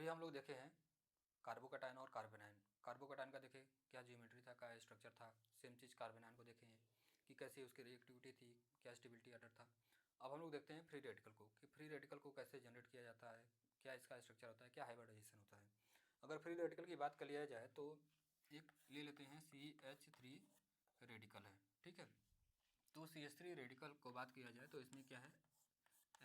हम लोग देखे हैं कार्बोकैटायन और कार्बेनाइन। कार्बोकैटायन का देखे क्या जियोमेट्री था, क्या स्ट्रक्चर था। सेम चीज़ कार्बेनाइन को देखे हैं कि कैसे उसकी रिएक्टिविटी थी, क्या स्टेबिलिटी ऑर्डर था। अब हम लोग देखते हैं फ्री रेडिकल को कि फ्री रेडिकल को कैसे जनरेट किया जाता है, क्या इसका स्ट्रक्चर होता है, क्या हाइब्रिडाइजेशन होता है। अगर फ्री रेडिकल की बात कर लिया जाए तो एक ले लेते हैं CH3 रेडिकल है, ठीक है। तो CH3 रेडिकल को बात किया जाए तो इसमें क्या है,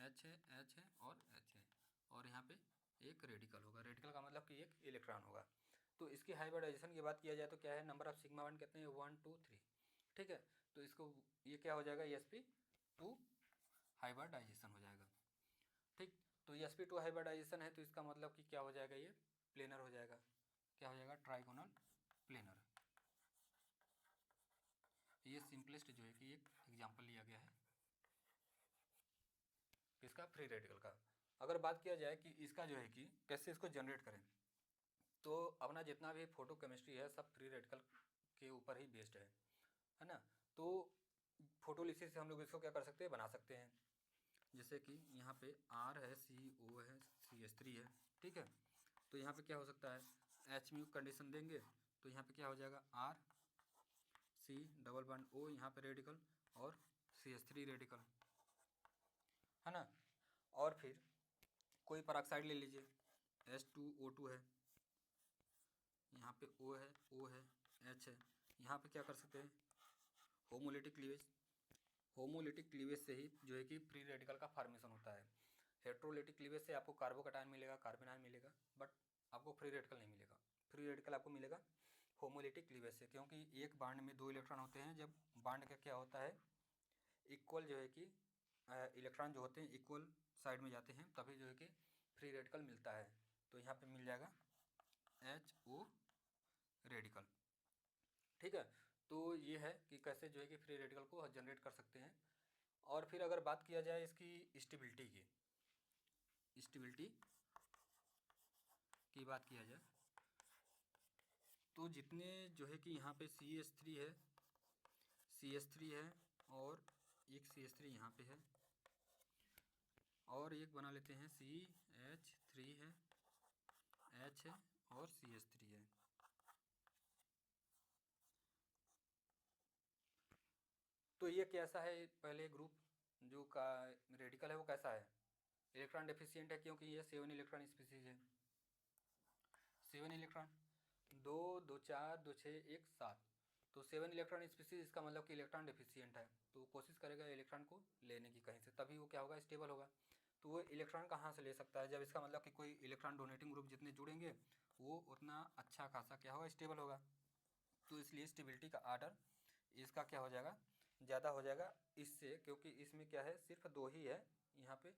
H है, H है और H है, और यहाँ पे एक रेडिकल होगा। रेडिकल का मतलब कि एक इलेक्ट्रॉन होगा। तो इसकी हाइब्रिडाइजेशन की बात किया जाए तो क्या है, नंबर ऑफ सिग्मा वन कितने हैं, 1 2 3, ठीक है। तो इसको ये क्या हो जाएगा, sp2 हाइब्रिडाइजेशन हो जाएगा, ठीक। तो sp2 हाइब्रिडाइजेशन है तो इसका मतलब कि क्या हो जाएगा, ये प्लेनर हो जाएगा। क्या हो जाएगा, ट्राइगोनल प्लेनर। ये सिंपलेस्ट जो है कि एक एग्जाम्पल लिया गया है किसका, फ्री रेडिकल का। अगर बात किया जाए कि इसका जो है कि कैसे इसको जनरेट करें, तो अपना जितना भी फोटो केमिस्ट्री है सब फ्री रेडिकल के ऊपर ही बेस्ड है ना। तो फोटोलिसिस से हम लोग इसको क्या कर सकते हैं, बना सकते हैं। जैसे कि यहाँ पे R है, CO है, CH3 है, ठीक है। तो यहाँ पे क्या हो सकता है, H म्यू कंडीशन देंगे तो यहाँ पे क्या हो जाएगा, RC डबल बॉन्ड O, यहाँ पे रेडिकल और CH3 रेडिकल, है ना। और फिर कोई पेरोक्साइड ले लीजिए, H2O2 है, यहाँ पे O है, O है, H है। यहाँ पे क्या कर सकते हैं, होमोलिटिक क्लीवेज। होमोलिटिक क्लीवेज से ही जो है कि फ्री रेडिकल का फॉर्मेशन होता है। हेट्रोलिटिक क्लीवेज से आपको कार्बोकैटायन मिलेगा, कार्बेनाइन मिलेगा, बट आपको फ्री रेडिकल नहीं मिलेगा। फ्री रेडिकल आपको मिलेगा होमोलिटिक क्लीवेज से, क्योंकि एक बांड में 2 इलेक्ट्रॉन होते हैं। जब बांड का क्या होता है, इक्वल जो है कि इलेक्ट्रॉन जो होते हैं इक्वल साइड में जाते हैं, तभी जो है कि फ्री रेडिकल मिलता है। तो यहाँ पे मिल जाएगा HO रेडिकल, ठीक है। तो ये है कि कैसे जो है कि फ्री रेडिकल को जनरेट कर सकते हैं। और फिर अगर बात किया जाए इसकी स्टेबिलिटी की बात किया जाए तो जितने जो है कि यहाँ पे CH3 है और एक CH3 यहाँ पे है, और एक बना लेते हैं CH3 है, H है और CH3 है। तो ये कैसा है, पहले ग्रुप जो का रेडिकल है वो कैसा है, इलेक्ट्रॉन डेफिशिएंट है, क्योंकि ये 7 इलेक्ट्रॉन स्पीसीज है। 7 इलेक्ट्रॉन, 2 2 4 2 6 1 7, तो 7 इलेक्ट्रॉन स्पीसीज, इसका मतलब कि इलेक्ट्रॉन डेफिशिएंट है। तो कोशिश करेगा इलेक्ट्रॉन को लेने की कहीं से, तभी वो क्या होगा, स्टेबल होगा। तो वो इलेक्ट्रॉन कहाँ से ले सकता है, जब इसका मतलब कि कोई इलेक्ट्रॉन डोनेटिंग ग्रुप जितने जुड़ेंगे वो उतना अच्छा खासा क्या होगा, स्टेबल होगा। तो इसलिए स्टेबिलिटी का आर्डर इसका क्या हो जाएगा, ज़्यादा हो जाएगा इससे, क्योंकि इसमें क्या है, सिर्फ 2 ही है, यहाँ पे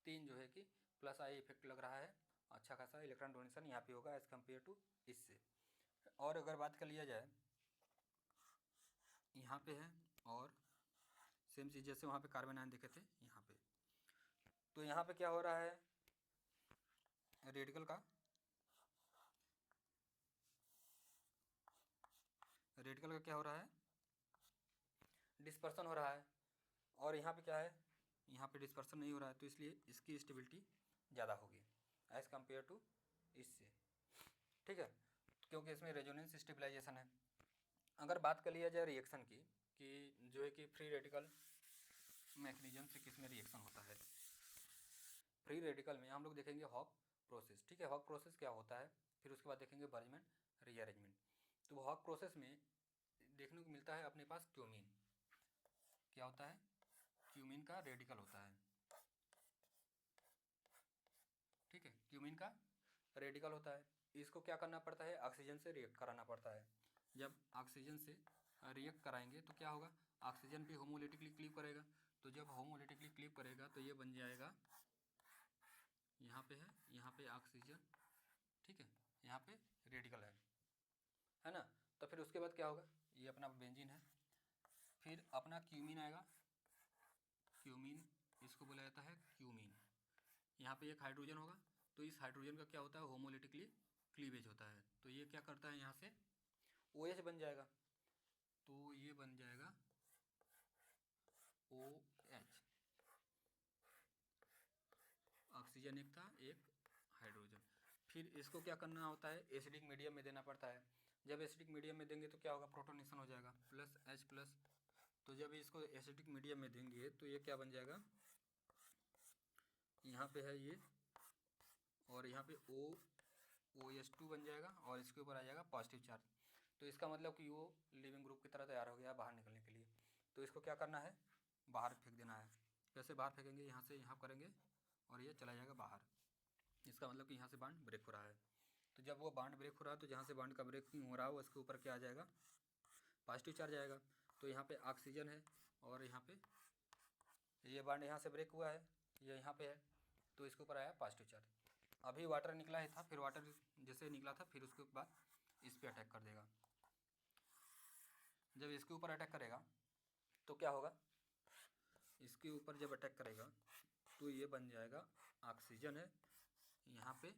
3 जो है कि प्लस आई इफेक्ट लग रहा है। अच्छा खासा इलेक्ट्रॉन डोनेशन यहाँ पे होगा एज़ कम्पेयर टू इससे। और अगर बात कर लिया जाए यहाँ पे है, और सेम चीज़ जैसे वहाँ पे कार्बन आयन देखे थे यहाँ पे, तो यहाँ पे क्या हो रहा है, रेडिकल का क्या हो रहा है, डिस्पर्सन हो रहा है। और यहाँ पे क्या है, यहाँ पे डिस्पर्सन नहीं हो रहा है, तो इसलिए इसकी स्टेबिलिटी ज़्यादा होगी एज़ कम्पेयर टू इससे, ठीक है, क्योंकि इसमें रेजोनेंस स्टेबलाइजेशन है। अगर बात कर लिया जाए रिएक्शन की, कि जो है कि फ्री रेडिकल मैकेनिज्म से किस में रिएक्शन होता है। फ्री रेडिकल में हम लोग देखेंगे हॉक प्रोसेस, ठीक है। हॉक प्रोसेस क्या होता है, फिर उसके बाद देखेंगे बर्जमैन रीअरेंजमेंट। तो हॉक प्रोसेस में देखने को मिलता है अपने पास क्यूमीन, क्या होता है, क्यूमीन का रेडिकल होता है, ठीक है। क्यूमीन का रेडिकल होता है, इसको क्या करना पड़ता है, ऑक्सीजन से रिएक्ट कराना पड़ता है। जब ऑक्सीजन से रिएक्ट कराएंगे तो क्या होगा, ऑक्सीजन भी होमोलिटिकली क्लीव करेगा। तो जब होमोलिटिकली क्लीव करेगा तो ये बन जाएगा, यहाँ पे है, यहाँ पे ऑक्सीजन, ठीक है, यहाँ पे रेडिकल है ना। तो फिर उसके बाद क्या होगा, ये अपना बेंजीन है, फिर अपना क्यूमीन आएगा, क्यूमीन इसको बोला जाता है क्यूमीन। यहाँ पे एक हाइड्रोजन होगा, तो इस हाइड्रोजन का क्या होता है, होमोलिटिकली क्लीवेज होता है। तो ये क्या करता है, यहाँ से OH बन जाएगा, तो ये बन जाएगा OH, ऑक्सीजन एक था, एक हाइड्रोजन। फिर इसको क्या करना होता है, एसिडिक मीडियम में देना पड़ता है। जब एसिडिक मीडियम में देंगे तो क्या होगा, प्रोटोनेशन हो जाएगा प्लस H प्लस। तो जब इसको एसिडिक मीडियम में देंगे तो ये क्या बन जाएगा, यहाँ पे है ये, और यहाँ पे OH2 बन जाएगा और इसके ऊपर आ जाएगा पॉजिटिव चार्ज। तो इसका मतलब कि वो लिविंग ग्रुप की तरह तैयार हो गया बाहर निकलने के लिए। तो इसको क्या करना है, बाहर फेंक देना है। कैसे बाहर फेंकेंगे, यहाँ से यहाँ करेंगे और ये चला जाएगा बाहर। इसका मतलब कि यहाँ से बॉन्ड ब्रेक हो रहा है। तो जब वो बॉन्ड ब्रेक हो रहा है तो जहाँ से बॉन्ड का ब्रेकिंग हो रहा है उसके ऊपर क्या आ जाएगा, पॉजिटिव चार्ज आएगा। तो यहाँ पे ऑक्सीजन है और यहाँ पे ये बॉन्ड यहाँ से ब्रेक हुआ है, ये यहाँ पे है, तो इसके ऊपर आया पॉजिटिव चार्ज। अभी वाटर निकला ही था, फिर वाटर जैसे निकला था फिर उसके बाद इस पर अटैक कर देगा। जब इसके ऊपर अटैक करेगा तो क्या होगा, इसके ऊपर जब अटैक करेगा तो ये बन जाएगा, ऑक्सीजन है यहाँ पे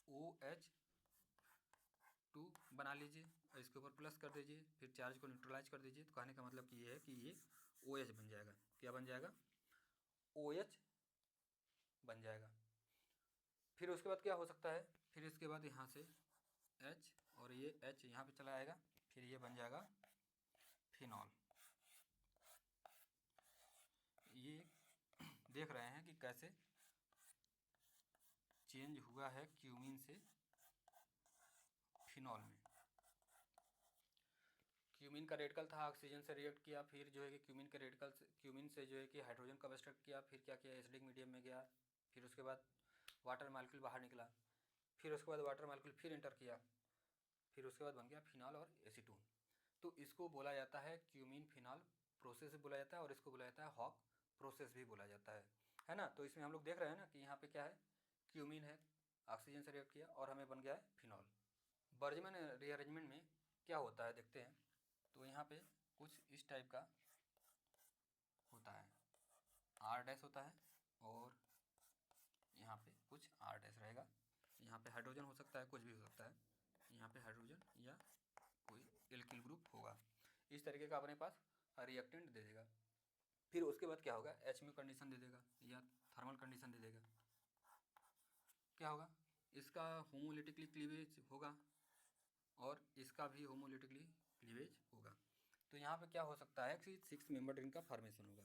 OH2 बना लीजिए और इसके ऊपर प्लस कर दीजिए, फिर चार्ज को न्यूट्रलाइज कर दीजिए। तो कहने का मतलब कि ये है कि ये OH बन जाएगा। क्या बन जाएगा, OH बन जाएगा। फिर उसके बाद क्या हो सकता है, फिर इसके बाद यहाँ से H और ये H यहाँ पे चला आएगा, फिर ये बन जाएगा फिनॉल। ये देख रहे हैं कि कैसे चेंज हुआ है क्यूमीन से फिनॉल में। क्यूमीन का रेडिकल था, ऑक्सीजन से रिएक्ट किया, फिर जो है कि क्यूमीन से जो है कि हाइड्रोजन का कंस्ट्रक्ट किया, फिर क्या किया, एसिडिक मीडियम में गया, फिर उसके बाद वाटर मॉलिक्यूल बाहर निकला, फिर उसके बाद वाटर मॉलिक्यूल फिर एंटर किया, फिर उसके बाद बन गया फिनॉल और एसीटोन। तो इसको बोला जाता है क्यूमीन फिनॉल प्रोसेस भी बोला जाता है और इसको बोला जाता है हॉक प्रोसेस भी बोला जाता है ना। तो इसमें हम लोग देख रहे हैं ना कि यहाँ पे क्या है, क्यूमीन है, ऑक्सीजन से रिएक्ट किया और हमें बन गया है फिनॉल। बर्जमैन रीअरेंजमेंट में क्या होता है देखते हैं। तो यहाँ पे कुछ इस टाइप का होता है, R' होता है और यहाँ पे कुछ R' रहेगा। यहाँ पे हाइड्रोजन हो सकता है, कुछ भी हो सकता है, यहाँ पे हाइड्रोजन या कोई एल्किल ग्रुप होगा। इस तरीके का अपने पास रिएक्टेंट दे देगा। फिर उसके बाद क्या होगा, HMU कंडीशन दे देगा या थर्मल कंडीशन दे देगा। क्या होगा, इसका होमोलिटिकली क्लीवेज होगा और इसका भी होमोलिटिकली क्लीवेज होगा। तो यहाँ पे क्या हो सकता है कि 6 मेंबर रिंग का फॉर्मेशन होगा।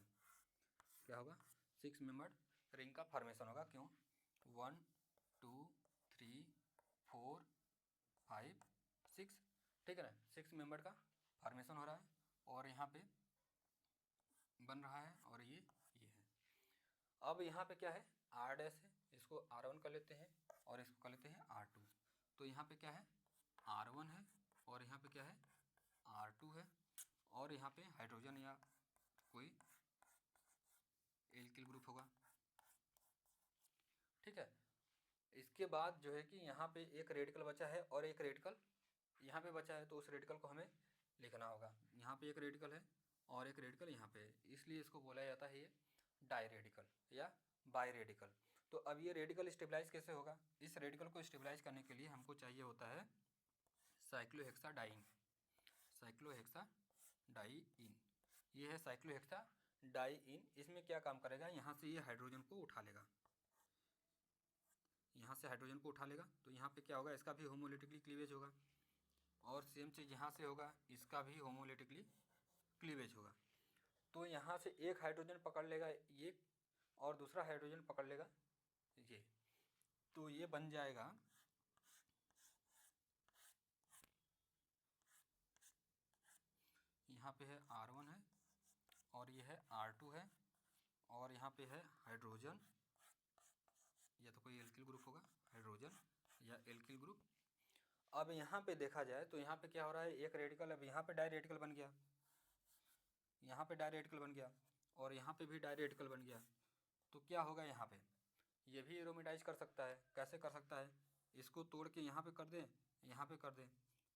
क्या होगा, 6 मेंबर रिंग का फॉर्मेशन होगा। क्यों, 1 2 3 4 5 6, ठीक है ना, 6 मेंबर का फॉर्मेशन हो रहा है और यहाँ पे बन रहा है और ये है। अब यहाँ पे क्या है, R' है, इसको R1 कर लेते हैं और इसको कर लेते हैं R2। तो यहाँ पे क्या है, R1 है और यहाँ पे क्या है, R2 है और यहाँ पे हाइड्रोजन या कोई एल्किल ग्रुप होगा, ठीक है। इसके बाद जो है कि यहाँ पे एक रेडिकल बचा है और एक रेडिकल यहाँ पे बचा है, तो उस रेडिकल को हमें लिखना होगा। यहाँ पे एक रेडिकल है और एक रेडिकल यहाँ पे है, इसलिए इसको बोला जाता है ये डाई रेडिकल या बाई रेडिकल। तो अब ये रेडिकल स्टेबलाइज कैसे होगा, इस रेडिकल को स्टेबलाइज करने के लिए हमको चाहिए होता है साइक्लोहेक्साडाइन। साइक्लोहेक्साडाइन, ये है साइक्लोहेक्साडाइन। इसमें क्या काम करेगा, यहाँ से ये हाइड्रोजन को उठा लेगा, यहाँ से हाइड्रोजन को उठा लेगा। तो यहाँ पे क्या होगा, इसका भी होमोलिटिकली क्लीवेज होगा और सेम चीज़ यहाँ से होगा, इसका भी होमोलिटिकली क्लीवेज होगा। तो यहाँ से एक हाइड्रोजन पकड़ लेगा ये और दूसरा हाइड्रोजन पकड़ लेगा ये, तो ये बन जाएगा यहाँ पे है R1 है और ये है R2 है और यहाँ पे है हाइड्रोजन या तो कोई एल्किल ग्रुप होगा, हाइड्रोजन या एल्किल ग्रुप। अब यहाँ पे देखा जाए तो यहाँ पे क्या हो रहा है, एक रेडिकल अब यहाँ पे डाई रेडिकल बन गया, यहाँ पे डाई रेडिकल बन गया और यहाँ पे भी डाई रेडिकल बन गया। तो क्या होगा, यहाँ पे ये भी एरोमेटाइज कर सकता है। कैसे कर सकता है, इसको तोड़ के यहाँ पे कर दें, यहाँ पे कर दें,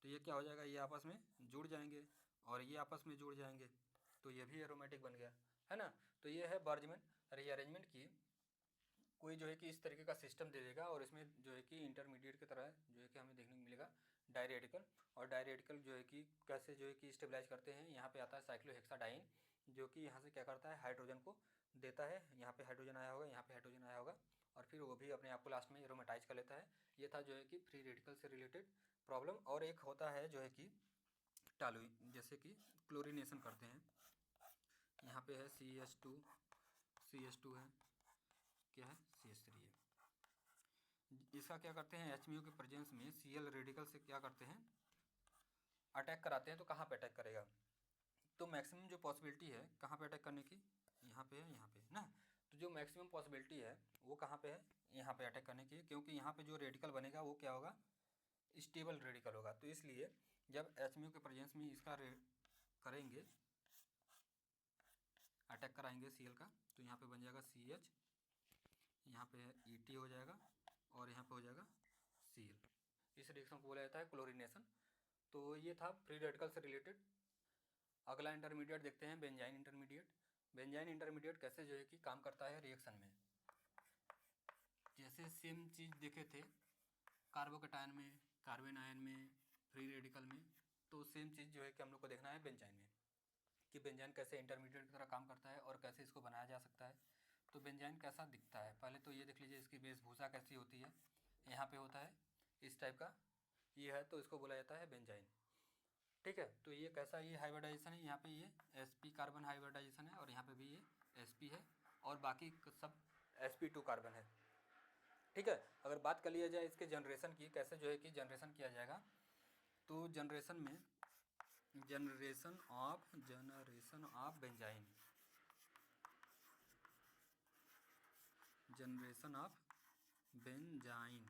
तो ये क्या हो जाएगा, ये आपस में जुड़ जाएंगे और ये आपस में जुड़ जाएंगे, तो ये भी एरोमेटिक बन गया, है ना। तो ये है बर्जमैन रीअरेंजमेंट की कोई जो है कि इस तरीके का सिस्टम दे देगा और इसमें जो है कि इंटरमीडिएट की तरह जो है कि हमें देखने को मिलेगा डाई रेडिकल। और डाई रेडिकल जो है कि कैसे जो है कि स्टेबलाइज करते हैं, यहाँ पे आता है साइक्लोहेक्साडाइन, जो कि यहाँ से क्या करता है, हाइड्रोजन को देता है। यहाँ पे हाइड्रोजन आया होगा, यहाँ पे हाइड्रोजन आया होगा और फिर वो भी अपने आप को लास्ट में एरोमेटाइज कर लेता है। ये था जो है कि फ्री रेडिकल से रिलेटेड प्रॉब्लम। और एक होता है जो है कि टॉलुइन, जैसे कि क्लोरीनेशन करते हैं, यहाँ पे है CH2 है, क्या है CH3 है। इसका क्या करते हैं, HMU के प्रेजेंस में Cl रेडिकल से क्या करते हैं, अटैक कराते हैं। तो कहाँ पे अटैक करेगा, तो मैक्सिमम जो पॉसिबिलिटी है कहाँ पे अटैक करने की, यहाँ पे है, यहाँ पे ना। तो जो मैक्सिमम पॉसिबिलिटी है वो कहाँ पे है, यहाँ पे अटैक करने की, क्योंकि यहाँ पे जो रेडिकल बनेगा वो क्या होगा, स्टेबल रेडिकल होगा। तो इसलिए जब HMU के प्रेजेंस में इसका करेंगे, अटैक कराएंगे Cl का, तो यहाँ पे बन जाएगा CH, यहाँ पे है Et हो जाएगा, और यहाँ पे हो जाएगा Cl। इस रिएक्शन को बोला जाता है क्लोरीनेशन। तो ये था फ्री रेडिकल से रिलेटेड। अगला इंटरमीडिएट देखते हैं, बेंजाइन इंटरमीडिएट। बेंजाइन इंटरमीडिएट कैसे जो है कि काम करता है रिएक्शन में। जैसे सेम चीज़ देखे थे कार्बोकेटायन में, कार्बन आयन में, फ्री रेडिकल में, तो सेम चीज़ जो है कि हम लोग को देखना है बेंजाइन में, कि बेंजाइन कैसे इंटरमीडिएट की तरह काम करता है और कैसे इसको बनाया जा सकता है। तो बेंजाइन कैसा दिखता है, पहले तो ये देख लीजिए इसकी वेशभूषा कैसी होती है। यहाँ पे होता है इस टाइप का, ये है, तो इसको बोला जाता है बेंजाइन। ठीक है, तो ये कैसा, ये हाइब्रिडाइजेशन है, यहाँ पे ये sp कार्बन हाइब्रिडाइजेशन है, और यहाँ पे भी ये sp है, और बाकी सब sp2 कार्बन है। ठीक है, अगर बात कर लिया जाए इसके जनरेशन की, कैसे जो है कि जनरेशन किया जाएगा, तो जनरेशन में generation of benzene, generation of benzene.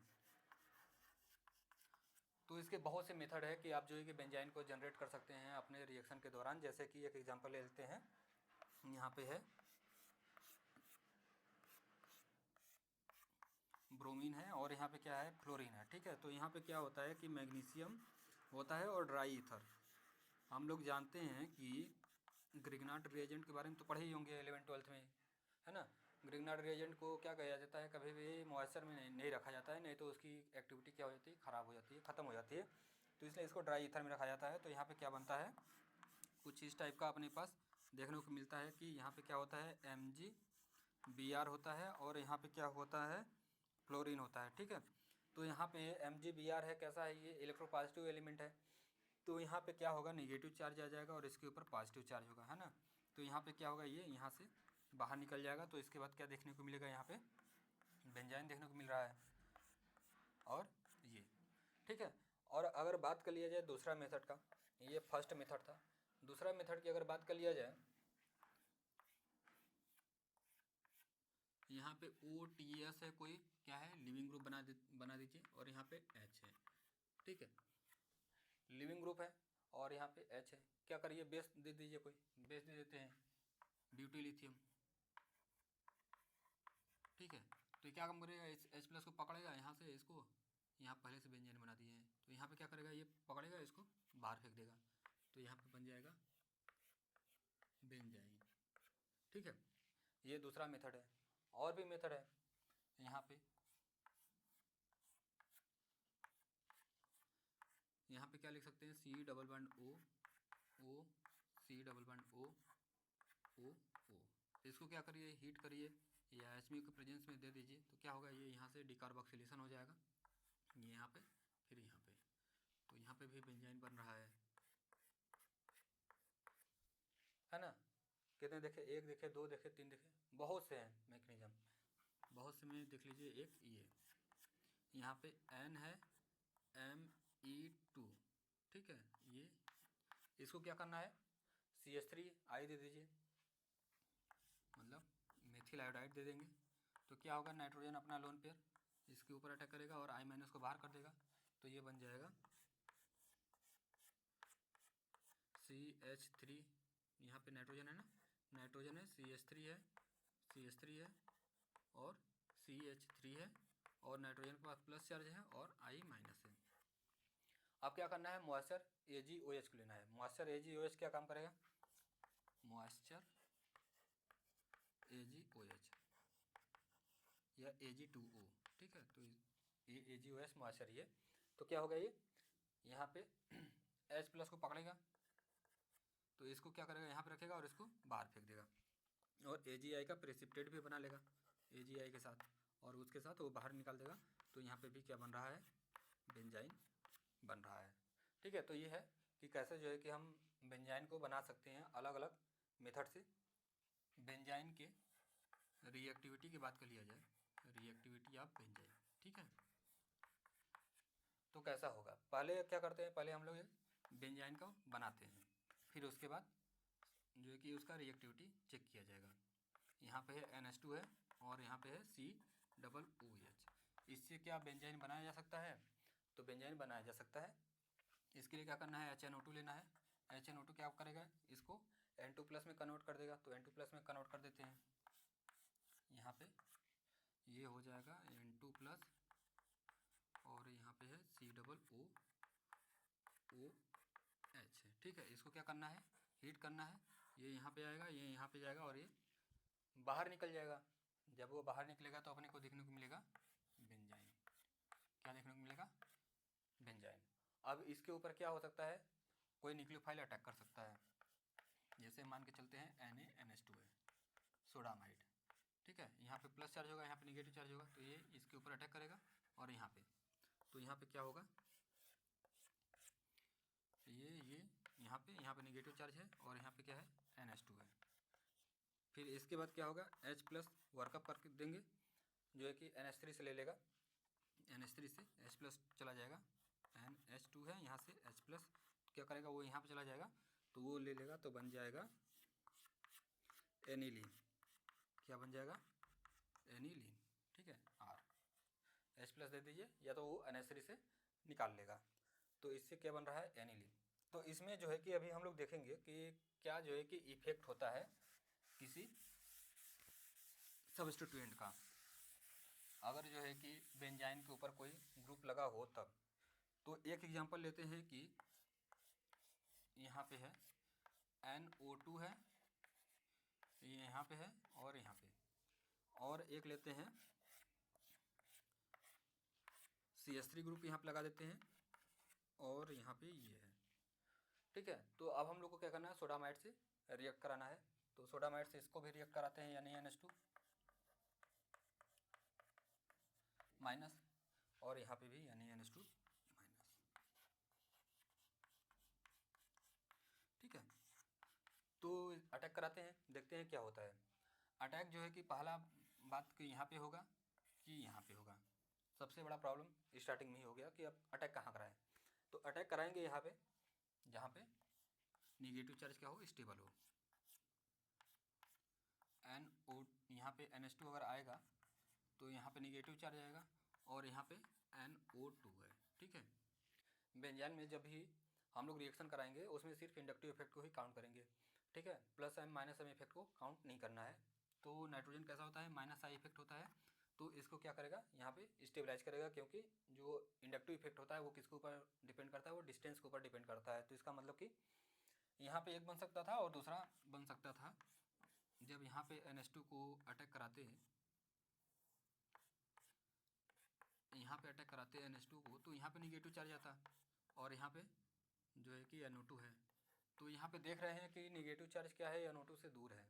तो इसके बहुत से मेथड है कि आप जो है कि बेंजाइन को जनरेट कर सकते हैं अपने रिएक्शन के दौरान। जैसे कि एक एग्जांपल ले लेते हैं, यहाँ पे है ब्रोमीन है, और यहाँ पे क्या है, फ्लोरीन है। ठीक है, तो यहाँ पे क्या होता है कि मैग्नीशियम होता है और ड्राई ईथर। हम लोग जानते हैं कि ग्रिग्नार्ड रिएजेंट के बारे में तो पढ़े ही होंगे 11th-12th में, है ना। ग्रिग्नार्ड रिएजेंट को क्या कहा जाता है, कभी भी मॉइस्चर में नहीं रखा जाता है, नहीं तो उसकी एक्टिविटी क्या हो जाती है, ख़राब हो जाती है, ख़त्म हो जाती है। तो इसलिए इसको ड्राई ईथर में रखा जाता है। तो यहाँ पे क्या बनता है, कुछ इस टाइप का अपने पास देखने को मिलता है कि यहाँ पे क्या होता है, MgBr होता है, और यहाँ पे क्या होता है, फ्लोरीन होता है। ठीक है, तो यहाँ पे MgBr है, कैसा है, ये इलेक्ट्रोपॉजिटिव एलिमेंट है। तो यहाँ पे क्या होगा, नेगेटिव चार्ज आ जाएगा और इसके ऊपर पॉजिटिव चार्ज होगा, है ना। तो यहाँ पे क्या होगा, ये यहाँ से बाहर निकल जाएगा। तो इसके बाद क्या देखने को मिलेगा, यहाँ पे बेंजाइन देखने को मिल रहा है, और ये। ठीक है, और अगर बात कर लिया जाए दूसरा मेथड का, ये फर्स्ट मेथड था। दूसरा मेथड की अगर बात कर लिया जाए, यहाँ पे OTS है, कोई क्या है, लिविंग ग्रुप बना दीजिए, और यहाँ पे H है। ठीक है, लिविंग ग्रुप है और यहाँ पे H है। क्या करिए, बेस दे दीजिए, कोई बेस दे देते हैं, ड्यूटीलिथियम। ठीक है, तो क्या काम करेगा, H+ को पकड़ेगा यहाँ से, इसको यहाँ पहले से बेंजीन बना दिए हैं, तो यहाँ पे क्या करेगा, ये पकड़ेगा, इसको बाहर फेंक देगा, तो यहाँ पे बन जाएगा बेंजाइन। ठीक है, ये दूसरा मेथड है। और भी मेथड है, यहाँ पे क्या लिख सकते हैं, C⋯O C⋯O O। इसको क्या करिए, हीट करिए, या HMU के प्रेजेंस में दे दीजिए, तो क्या होगा, ये यहाँ से डिकार्बोक्सिलेशन हो जाएगा, ये यहाँ पे, फिर यहाँ पे, तो यहाँ पे भी बेंजाइन बन रहा है ना। कितने देखे, एक देखे, दो देखे, तीन देखे, बहुत से हैं मैकेनिज्म, बहुत से में देख लीजिए। एक ये यहाँ पे N है, Me2। ठीक है, ये इसको क्या करना है, CH3 दे दीजिए, मतलब मेथिल आयोडाइड दे देंगे। तो क्या होगा, नाइट्रोजन अपना लोन पेयर इसके ऊपर अटैक करेगा और I- को बाहर कर देगा, तो ये बन जाएगा CH3। यहाँ पे नाइट्रोजन है ना, नाइट्रोजन है, CH3 है और CH3 है, और नाइट्रोजन के पास प्लस चार्ज है और I- है। अब क्या करना है, मॉइस्चर AgOH को लेना है। मॉइस्चर AgOH क्या काम करेगा, मॉइस्चर AgOH या Ag2O। ठीक है, तो ये AgOH मॉइस्चर, ये तो क्या होगा, ये यहाँ पे H+ को पकड़ेगा, तो इसको क्या करेगा, यहाँ पे रखेगा और इसको बाहर फेंक देगा, और AgI का प्रेसिपिटेट भी बना लेगा AgI के साथ, और उसके साथ वो बाहर निकाल देगा। तो यहाँ पे भी क्या बन रहा है, बेंजाइन बन रहा है। ठीक है, तो ये है कि कैसे जो है कि हम बेंजाइन को बना सकते हैं अलग अलग मेथड से। बेंजाइन के रिएक्टिविटी की बात कर लिया जाए, रिएक्टिविटी ऑफ बेंजाइन। ठीक है, तो कैसा होगा, पहले क्या करते हैं, पहले हम लोग बेंजाइन को बनाते हैं, फिर उसके बाद जो है कि उसका रिएक्टिविटी चेक किया जाएगा। यहाँ पे है NH2 है और यहाँ पे है COOH। इससे क्या बेंजाइन बनाया जा सकता है, तो बेंजाइन बनाया जा सकता है। इसके लिए क्या करना है, HNO2 लेना है। HNO2 क्या करेगा, इसको N2+ में कन्वर्ट कर देगा। तो N2+ में कन्वर्ट कर देते हैं, यहाँ पे ये हो जाएगा N2+ और यहाँ पे है COOH। ठीक है, इसको क्या करना है, हीट करना है। ये यहाँ पे आएगा, ये यहाँ पे जाएगा और ये बाहर निकल जाएगा। जब वो बाहर निकलेगा तो अपने को देखने को मिलेगा बेंजाइन। क्या देखने को मिलेगा, बेंजाइन। अब इसके ऊपर क्या हो सकता है, कोई न्यूक्लियोफाइल अटैक कर सकता है। जैसे मान के चलते हैं NaNH2 है, सोडामाइड। ठीक है, यहाँ पे प्लस चार्ज होगा, यहाँ पे निगेटिव चार्ज होगा, तो ये इसके ऊपर अटैक करेगा। और यहाँ पे, तो यहाँ पे क्या होगा, ये यहाँ पे निगेटिव चार्ज है और यहाँ पे क्या है, NH2 है। फिर इसके बाद क्या होगा, H+ वर्कअप करके देंगे, जो है कि NH3 से ले लेगा। NH3 से H+ चला जाएगा, NH2 है, यहाँ से H+ क्या करेगा, वो यहाँ पे चला जाएगा, तो वो ले लेगा, तो बन जाएगा एनिलीन। क्या बन जाएगा, एनिलीन। ठीक है, H+ दे दीजिए, या तो वो NH3 से निकाल लेगा। तो इससे क्या बन रहा है, एनिलीन। तो इसमें जो है कि अभी हम लोग देखेंगे कि क्या जो है कि इफेक्ट होता है किसी सब्स्टिट्यूएंट का। अगर जो है कि बेंजाइन के ऊपर कोई ग्रुप लगा हो तब। तो एक एग्जांपल लेते हैं कि यहाँ पे है NO2 है, ये यहाँ पे है और यहाँ पे, और एक लेते हैं CH3 ग्रुप यहाँ पे लगा देते हैं और यहाँ पे ये है। ठीक है, तो अब हम लोग को क्या करना है, सोडामाइड से रिएक्ट कराना है। तो सोडामाइड से इसको भी रिएक्ट कराते हैं, यानी NH2 माइनस, और यहाँ पे भी यानी NH2 माइनस। ठीक है, तो अटैक कराते हैं, देखते हैं क्या होता है। अटैक जो है कि पहला बात कि यहाँ पे होगा कि यहाँ पे होगा। सबसे बड़ा प्रॉब्लम स्टार्टिंग में ही हो गया कि अब अटैक कहाँ कराएं। तो अटैक कराएंगे यहाँ पे, जहाँ पे निगेटिव चार्ज क्या हो, स्टेबल हो। NO यहाँ पे NH2 अगर आएगा तो यहाँ पे निगेटिव चार्ज आएगा और यहाँ पे NO2 है। ठीक है, बेंजाइन में जब भी हम लोग रिएक्शन कराएंगे उसमें सिर्फ इंडक्टिव इफेक्ट को ही काउंट करेंगे। ठीक है, plus M minus M effect को काउंट नहीं करना है। तो नाइट्रोजन कैसा होता है, -I इफेक्ट होता है। तो इसको क्या करेगा, यहाँ पे स्टेबलाइज करेगा, क्योंकि जो इंडक्टिव इफेक्ट होता है वो किसके ऊपर डिपेंड करता है, वो डिस्टेंस के ऊपर डिपेंड करता है। तो इसका मतलब कि यहाँ पे एक बन सकता था और दूसरा बन सकता था। जब यहाँ पे NH2 को अटैक कराते हैं, यहाँ पे अटैक कराते हैं NH2 को, तो यहाँ पे निगेटिव चार्ज आता है और यहाँ पे जो है कि NO2 है। तो यहाँ पे देख रहे हैं कि निगेटिव चार्ज क्या है, NO2 से दूर है,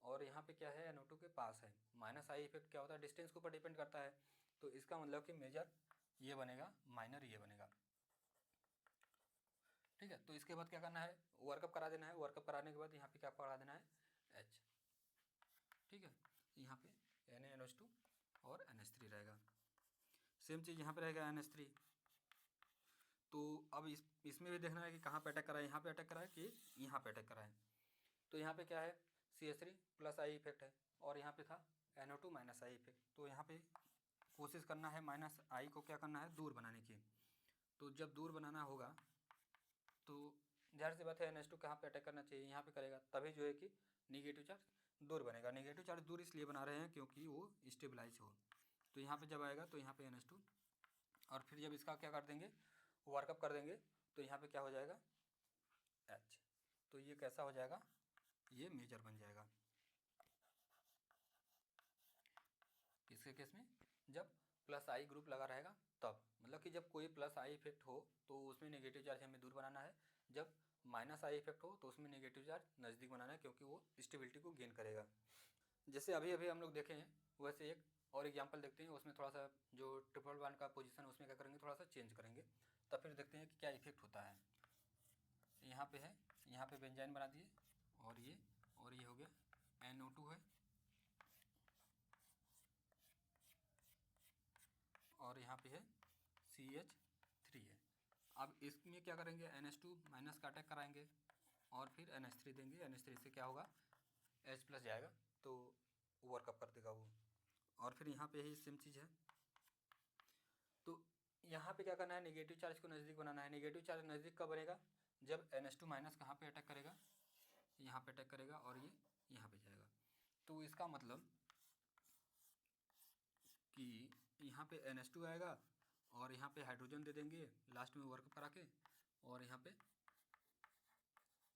और यहाँ पे क्या है, NO2 के पास है। -I इफेक्ट क्या होता है, डिस्टेंस के ऊपर डिपेंड करता है। तो इसका मतलब कि मेजर ये बनेगा, माइनर ये बनेगा। ठीक है, तो इसके बाद क्या करना है, वर्कअप करा देना है। वर्कअप कराने के बाद यहाँ पे क्या करा देना है, H। ठीक है, यहाँ पे NaNH2 और NH3 रहेगा। सेम चीज़ यहाँ पे रहेगा NH3। तो अब इसमें भी देखना है कि कहाँ पे अटैक करा है, यहाँ पे अटैक करा है कि यहाँ पे अटैक करा है। तो यहाँ पे क्या है, CH3 + I इफेक्ट है और यहाँ पे था NO2 -I इफेक्ट। तो यहाँ पे कोशिश करना है -I को क्या करना है, दूर बनाने की। तो जब दूर बनाना होगा तो जाहिर सी बात है NH2 कहाँ पे अटैक करना चाहिए, यहाँ पे करेगा, तभी जो है कि निगेटिव चार्ज दूर बनेगा। निगेटिव चार्ज दूर इसलिए बना रहे हैं क्योंकि वो स्टेबलाइज हो। तो यहाँ पे जब आएगा तो यहाँ पे NH2, और फिर जब इसका क्या कर देंगे, वर्कअप कर देंगे, तो यहाँ पे क्या हो जाएगा, H। तो ये कैसा हो जाएगा, ये मेजर बन जाएगा। किसके केस में, जब +I ग्रुप लगा रहेगा तब, मतलब कि जब कोई +I इफेक्ट हो तो उसमें नेगेटिव चार्ज हमें दूर बनाना है। जब -I इफेक्ट हो तो उसमें नेगेटिव चार्ज नज़दीक बनाना है, क्योंकि वो स्टेबिलिटी को गेन करेगा। जैसे अभी अभी हम लोग देखे हैं, वैसे एक और एग्जांपल देखते हैं, उसमें थोड़ा सा जो ट्रिपल बॉन्ड का पोजीशन है उसमें क्या करेंगे, थोड़ा सा चेंज करेंगे, तब फिर देखते हैं कि क्या इफेक्ट होता है। यहाँ पे है, यहाँ पे बेंजाइन बना दिए और ये हो गया NO2 है, और यहाँ पे है CH3 है। अब इसमें क्या करेंगे, NH2 माइनस का अटैक कराएंगे और फिर NH3 देंगे। NH3 से क्या होगा, H+ जाएगा तो ओवरकप कर देगा वो। और फिर यहाँ पे ही सेम चीज़ है। तो यहाँ पे क्या करना है, नेगेटिव चार्ज को नज़दीक बनाना है। नेगेटिव चार्ज नज़दीक कब बनेगा, जब NH2 माइनस कहाँ पे अटैक करेगा, यहाँ पे अटैक करेगा और ये यहाँ पे जाएगा। तो इसका मतलब कि यहाँ पे NH2 आएगा और यहाँ पे हाइड्रोजन दे देंगे लास्ट में वर्क करा के, और यहाँ पे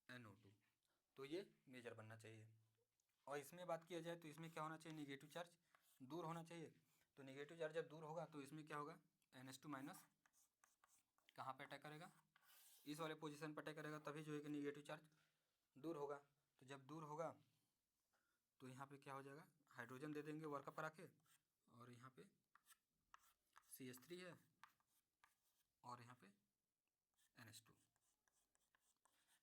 NO2। तो ये मेजर बनना चाहिए। और इसमें बात किया जाए तो इसमें क्या होना चाहिए, नेगेटिव चार्ज दूर होना चाहिए। तो नेगेटिव चार्ज जब दूर होगा तो इसमें क्या होगा, NH2 माइनस कहाँ पे अटैक करेगा, इस वाले पोजीशन पर अटैक करेगा, तभी जो है कि नेगेटिव चार्ज दूर होगा। तो जब दूर होगा तो यहाँ पे क्या हो जाएगा, हाइड्रोजन दे देंगे वर्कअप करा के, और यहाँ पे CH3 है और यहाँ पे NH2।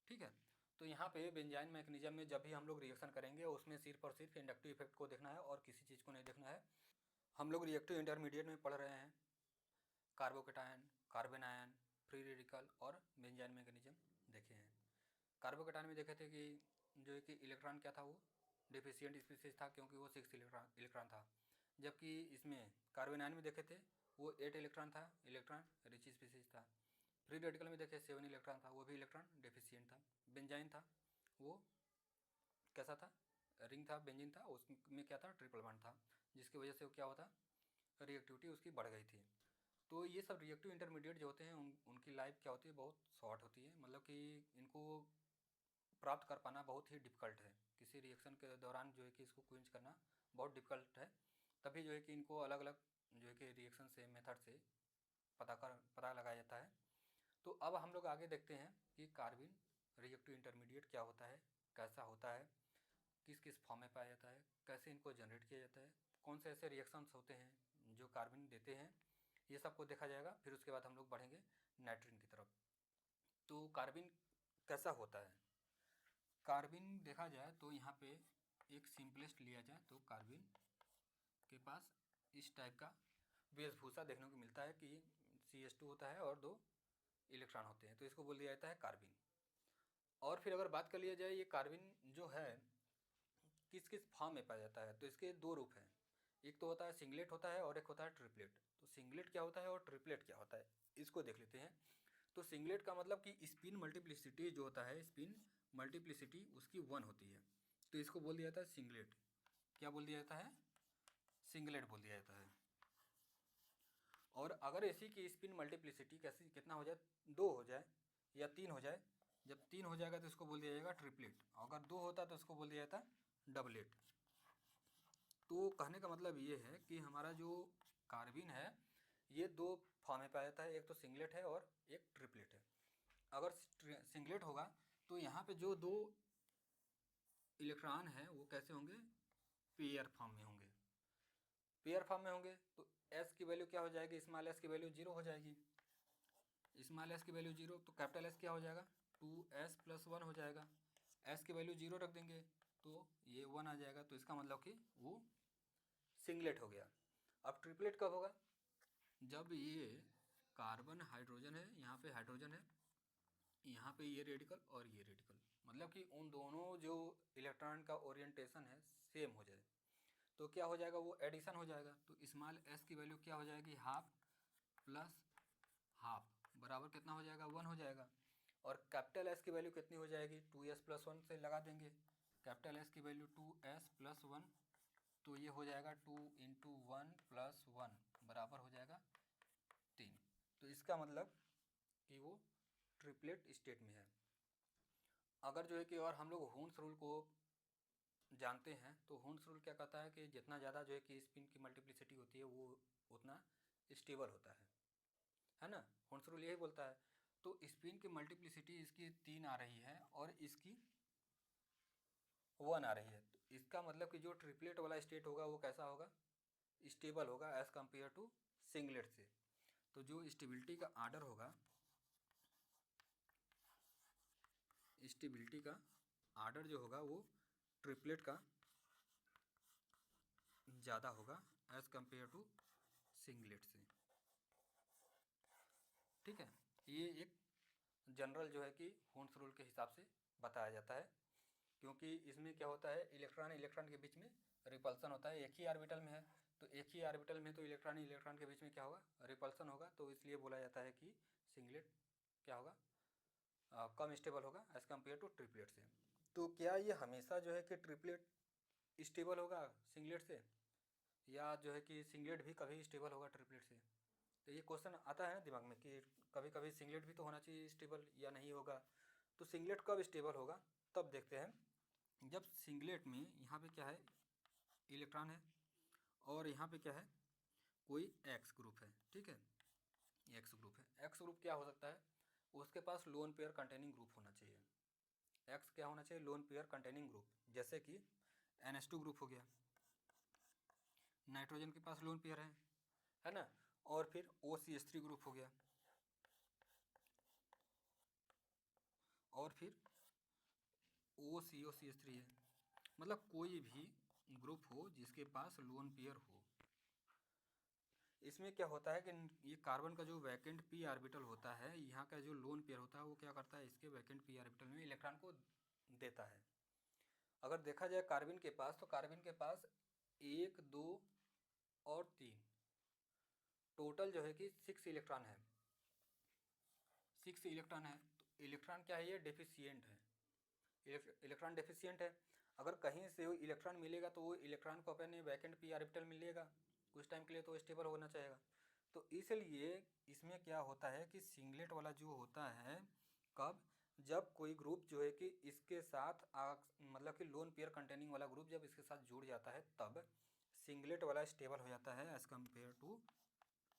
ठीक है। तो यहाँ पे बेंजाइन मैकेनिज्म में जब भी हम लोग रिएक्शन करेंगे उसमें सिर्फ और सिर्फ इंडक्टिव इफेक्ट को देखना है और किसी चीज़ को नहीं देखना है। हम लोग रिएक्टिव इंटरमीडिएट में पढ़ रहे हैं carbocation, carbon ion, free radical और बेंजाइन मैकेनिज्म देखे हैं। कार्बोकेटायन में देखे थे कि जो है कि इलेक्ट्रॉन क्या था, वो डिफिशियंट स्पीसीज था क्योंकि वो 6 इलेक्ट्रॉन था। जबकि इसमें कार्बन आयन में देखे थे वो 8 इलेक्ट्रॉन था, इलेक्ट्रॉन रिच स्पीसीज था। फ्री रेडिकल में देखे 7 इलेक्ट्रॉन था, वो भी इलेक्ट्रॉन डेफिशिएंट था। बेंजाइन था वो कैसा था, रिंग था, बेंजीन था, उसमें क्या था, ट्रिपल बॉन्ड था, जिसकी वजह से वो क्या होता, रिएक्टिविटी उसकी बढ़ गई थी। तो ये सब रिएक्टिव इंटरमीडिएट जो होते हैं उनकी लाइफ क्या होती है, बहुत शॉर्ट होती है। मतलब कि इनको प्राप्त कर पाना बहुत ही डिफ़िकल्ट है। किसी रिएक्शन के दौरान जो है कि इसको क्विंच करना बहुत डिफ़िकल्ट है। तभी जो है कि इनको अलग अलग जो है कि रिएक्शन से, मेथड से पता लगाया जाता है। तो अब हम लोग आगे देखते हैं कि कार्बिन रिएक्टिव इंटरमीडिएट क्या होता है, कैसा होता है, किस किस फॉर्म में पाया जाता है, कैसे इनको जनरेट किया जाता है, कौन से ऐसे रिएक्शंस होते हैं जो कार्बिन देते हैं, ये सब को देखा जाएगा। फिर उसके बाद हम लोग बढ़ेंगे नाइट्रोजन की तरफ। तो कार्बिन कैसा होता है, कार्बिन देखा जाए तो यहाँ पे एक सिंपलेस्ट लिया जाए तो कार्बिन के पास इस टाइप का वेशभूषा देखने को मिलता है कि CH2 होता है और 2 इलेक्ट्रॉन होते हैं, तो इसको बोल दिया जाता है कार्बिन। और फिर अगर बात कर लिया जाए ये कार्बिन जो है किस किस फॉर्म में पाया जाता है, तो इसके 2 रूप हैं। एक तो होता है सिंगलेट होता है और एक होता है ट्रिपलेट। तो सिंगलेट क्या होता है और ट्रिपलेट क्या होता है, इसको देख लेते हैं। तो सिंगलेट का मतलब कि स्पिन मल्टीप्लिसिटी जो होता है, स्पिन मल्टीप्लिसिटी उसकी 1 होती है, तो इसको बोल दिया जाता है सिंगलेट। क्या बोल दिया जाता है, सिंगलेट बोल दिया जाता है। और अगर इसी की स्पिन मल्टीप्लिसिटी कैसी कितना हो जाए, 2 हो जाए या 3 हो जाए, जब 3 हो जाएगा तो इसको बोल दिया जाएगा ट्रिपलेट, अगर 2 होता तो इसको बोल दिया जाता डबलेट। तो कहने का मतलब ये है कि हमारा जो कार्बिन है ये 2 फॉर्म में पाया जाता है, एक तो सिंगलेट है और एक ट्रिपलेट है। अगर सिंगलेट होगा तो यहाँ पे जो 2 इलेक्ट्रॉन हैं वो कैसे होंगे, पेयर फॉर्म में होंगे। पेयर फॉर्म में होंगे तो S की वैल्यू क्या हो जाएगी, स्मॉल s की वैल्यू 0 हो जाएगी। स्मॉल s की वैल्यू 0 तो कैपिटल S क्या हो जाएगा, 2s + 1 हो जाएगा। S की वैल्यू 0 रख देंगे तो ये 1 आ जाएगा, तो इसका मतलब कि वो सिंगलेट हो गया। अब ट्रिपलेट कब होगा, जब ये कार्बन हाइड्रोजन है, यहाँ पे हाइड्रोजन है, यहाँ पे ये रेडिकल और ये रेडिकल, मतलब कि उन दोनों जो इलेक्ट्रॉन का ओरिएंटेशन है सेम हो जाए, तो क्या हो जाएगा, वो एडिशन हो जाएगा। तो स्मॉल s की वैल्यू क्या हो जाएगी, हाफ प्लस हाफ बराबर कितना हो जाएगा, 1 हो जाएगा। और कैपिटल S की वैल्यू कितनी हो जाएगी, 2s + 1 से लगा देंगे। कैपिटल S की वैल्यू 2s + 1, तो ये हो जाएगा 2 × 1 + 1 बराबर हो जाएगा 3। तो इसका मतलब कि वो ट्रिपलेट स्टेट में है। अगर जो है कि और हम लोग हुन्स रूल को जानते हैं तो हुन्स रूल क्या कहता है कि जितना ज़्यादा जो है कि स्पिन की मल्टीप्लिसिटी होती है वो उतना स्टेबल होता है ना, हुन्स रूल यही बोलता है। तो स्पिन की मल्टीप्लिसिटी इसकी 3 आ रही है और इसकी 1 आ रही है, तो इसका मतलब कि जो ट्रिपलेट वाला स्टेट होगा वो कैसा होगा, स्टेबल होगा एज़ कम्पेयर टू सिंगलेट से। तो जो स्टेबिलिटी का आर्डर होगा, स्टेबिलिटी का आर्डर जो होगा वो ट्रिपलेट का ज़्यादा होगा एज़ कम्पेयर टू सिंगलेट से। ठीक है, ये एक जनरल जो है कि हून्स रूल के हिसाब से बताया जाता है, क्योंकि इसमें क्या होता है, इलेक्ट्रॉन इलेक्ट्रॉन के बीच में रिपल्सन होता है, एक ही ऑर्बिटल में है, तो एक ही ऑर्बिटल में तो इलेक्ट्रॉन इलेक्ट्रॉन के बीच में क्या होगा, रिपल्सन होगा, तो इसलिए बोला जाता है कि सिंगलेट क्या होगा, कम स्टेबल होगा एज़ कम्पेयर टू ट्रिपलेट से। तो क्या ये हमेशा जो है कि ट्रिपलेट स्टेबल होगा सिंगलेट से, या जो है कि सिंगलेट भी कभी स्टेबल होगा ट्रिपलेट से? तो ये क्वेश्चन आता है ना दिमाग में कि कभी कभी सिंगलेट भी तो होना चाहिए स्टेबल, या नहीं होगा। तो सिंगलेट कब स्टेबल होगा, तब देखते हैं जब सिंगलेट में यहाँ पे क्या है, इलेक्ट्रॉन है, और यहाँ पे क्या है, कोई एक्स ग्रुप है। ठीक है, एक्स ग्रुप है। एक्स ग्रुप क्या हो सकता है, उसके पास लोन पेयर कंटेनिंग ग्रुप होना चाहिए। एक्स क्या होना चाहिए, लोन पेयर कंटेनिंग ग्रुप, जैसे कि NH2 ग्रुप हो गया, नाइट्रोजन के पास लोन पेयर है ना, और फिर OCH3 ग्रुप हो गया, और फिर OCOCH3 है। मतलब कोई भी ग्रुप हो जिसके पास लोन पेयर हो। इसमें क्या होता है कि ये कार्बन का जो वैकेंट p ऑर्बिटल होता है, यहाँ का जो लोन पेयर होता है वो क्या करता है, इसके वैकेंट p ऑर्बिटल में इलेक्ट्रॉन को देता है। अगर देखा जाए कार्बन के पास, तो कार्बन के पास 1, 2 और 3 टोटल जो है कि 6 इलेक्ट्रॉन है, 6 इलेक्ट्रॉन है। तो इलेक्ट्रॉन क्या है, ये डेफिशिएंट है, इलेक्ट्रॉन डेफिशिएंट है। अगर कहीं से वो इलेक्ट्रॉन मिलेगा तो वो इलेक्ट्रॉन को अपने वैकेंट p ऑर्बिटल मिलेगा कुछ टाइम के लिए, तो स्टेबल होना चाहेगा। तो इसलिए इसमें क्या होता है कि सिंगलेट वाला जो होता है, कब, जब कोई ग्रुप जो है कि इसके साथ मतलब कि लोन पेयर कंटेनिंग वाला ग्रुप जब इसके साथ जुड़ जाता है, तब सिंगलेट वाला स्टेबल हो जाता है एज़ कम्पेयर टू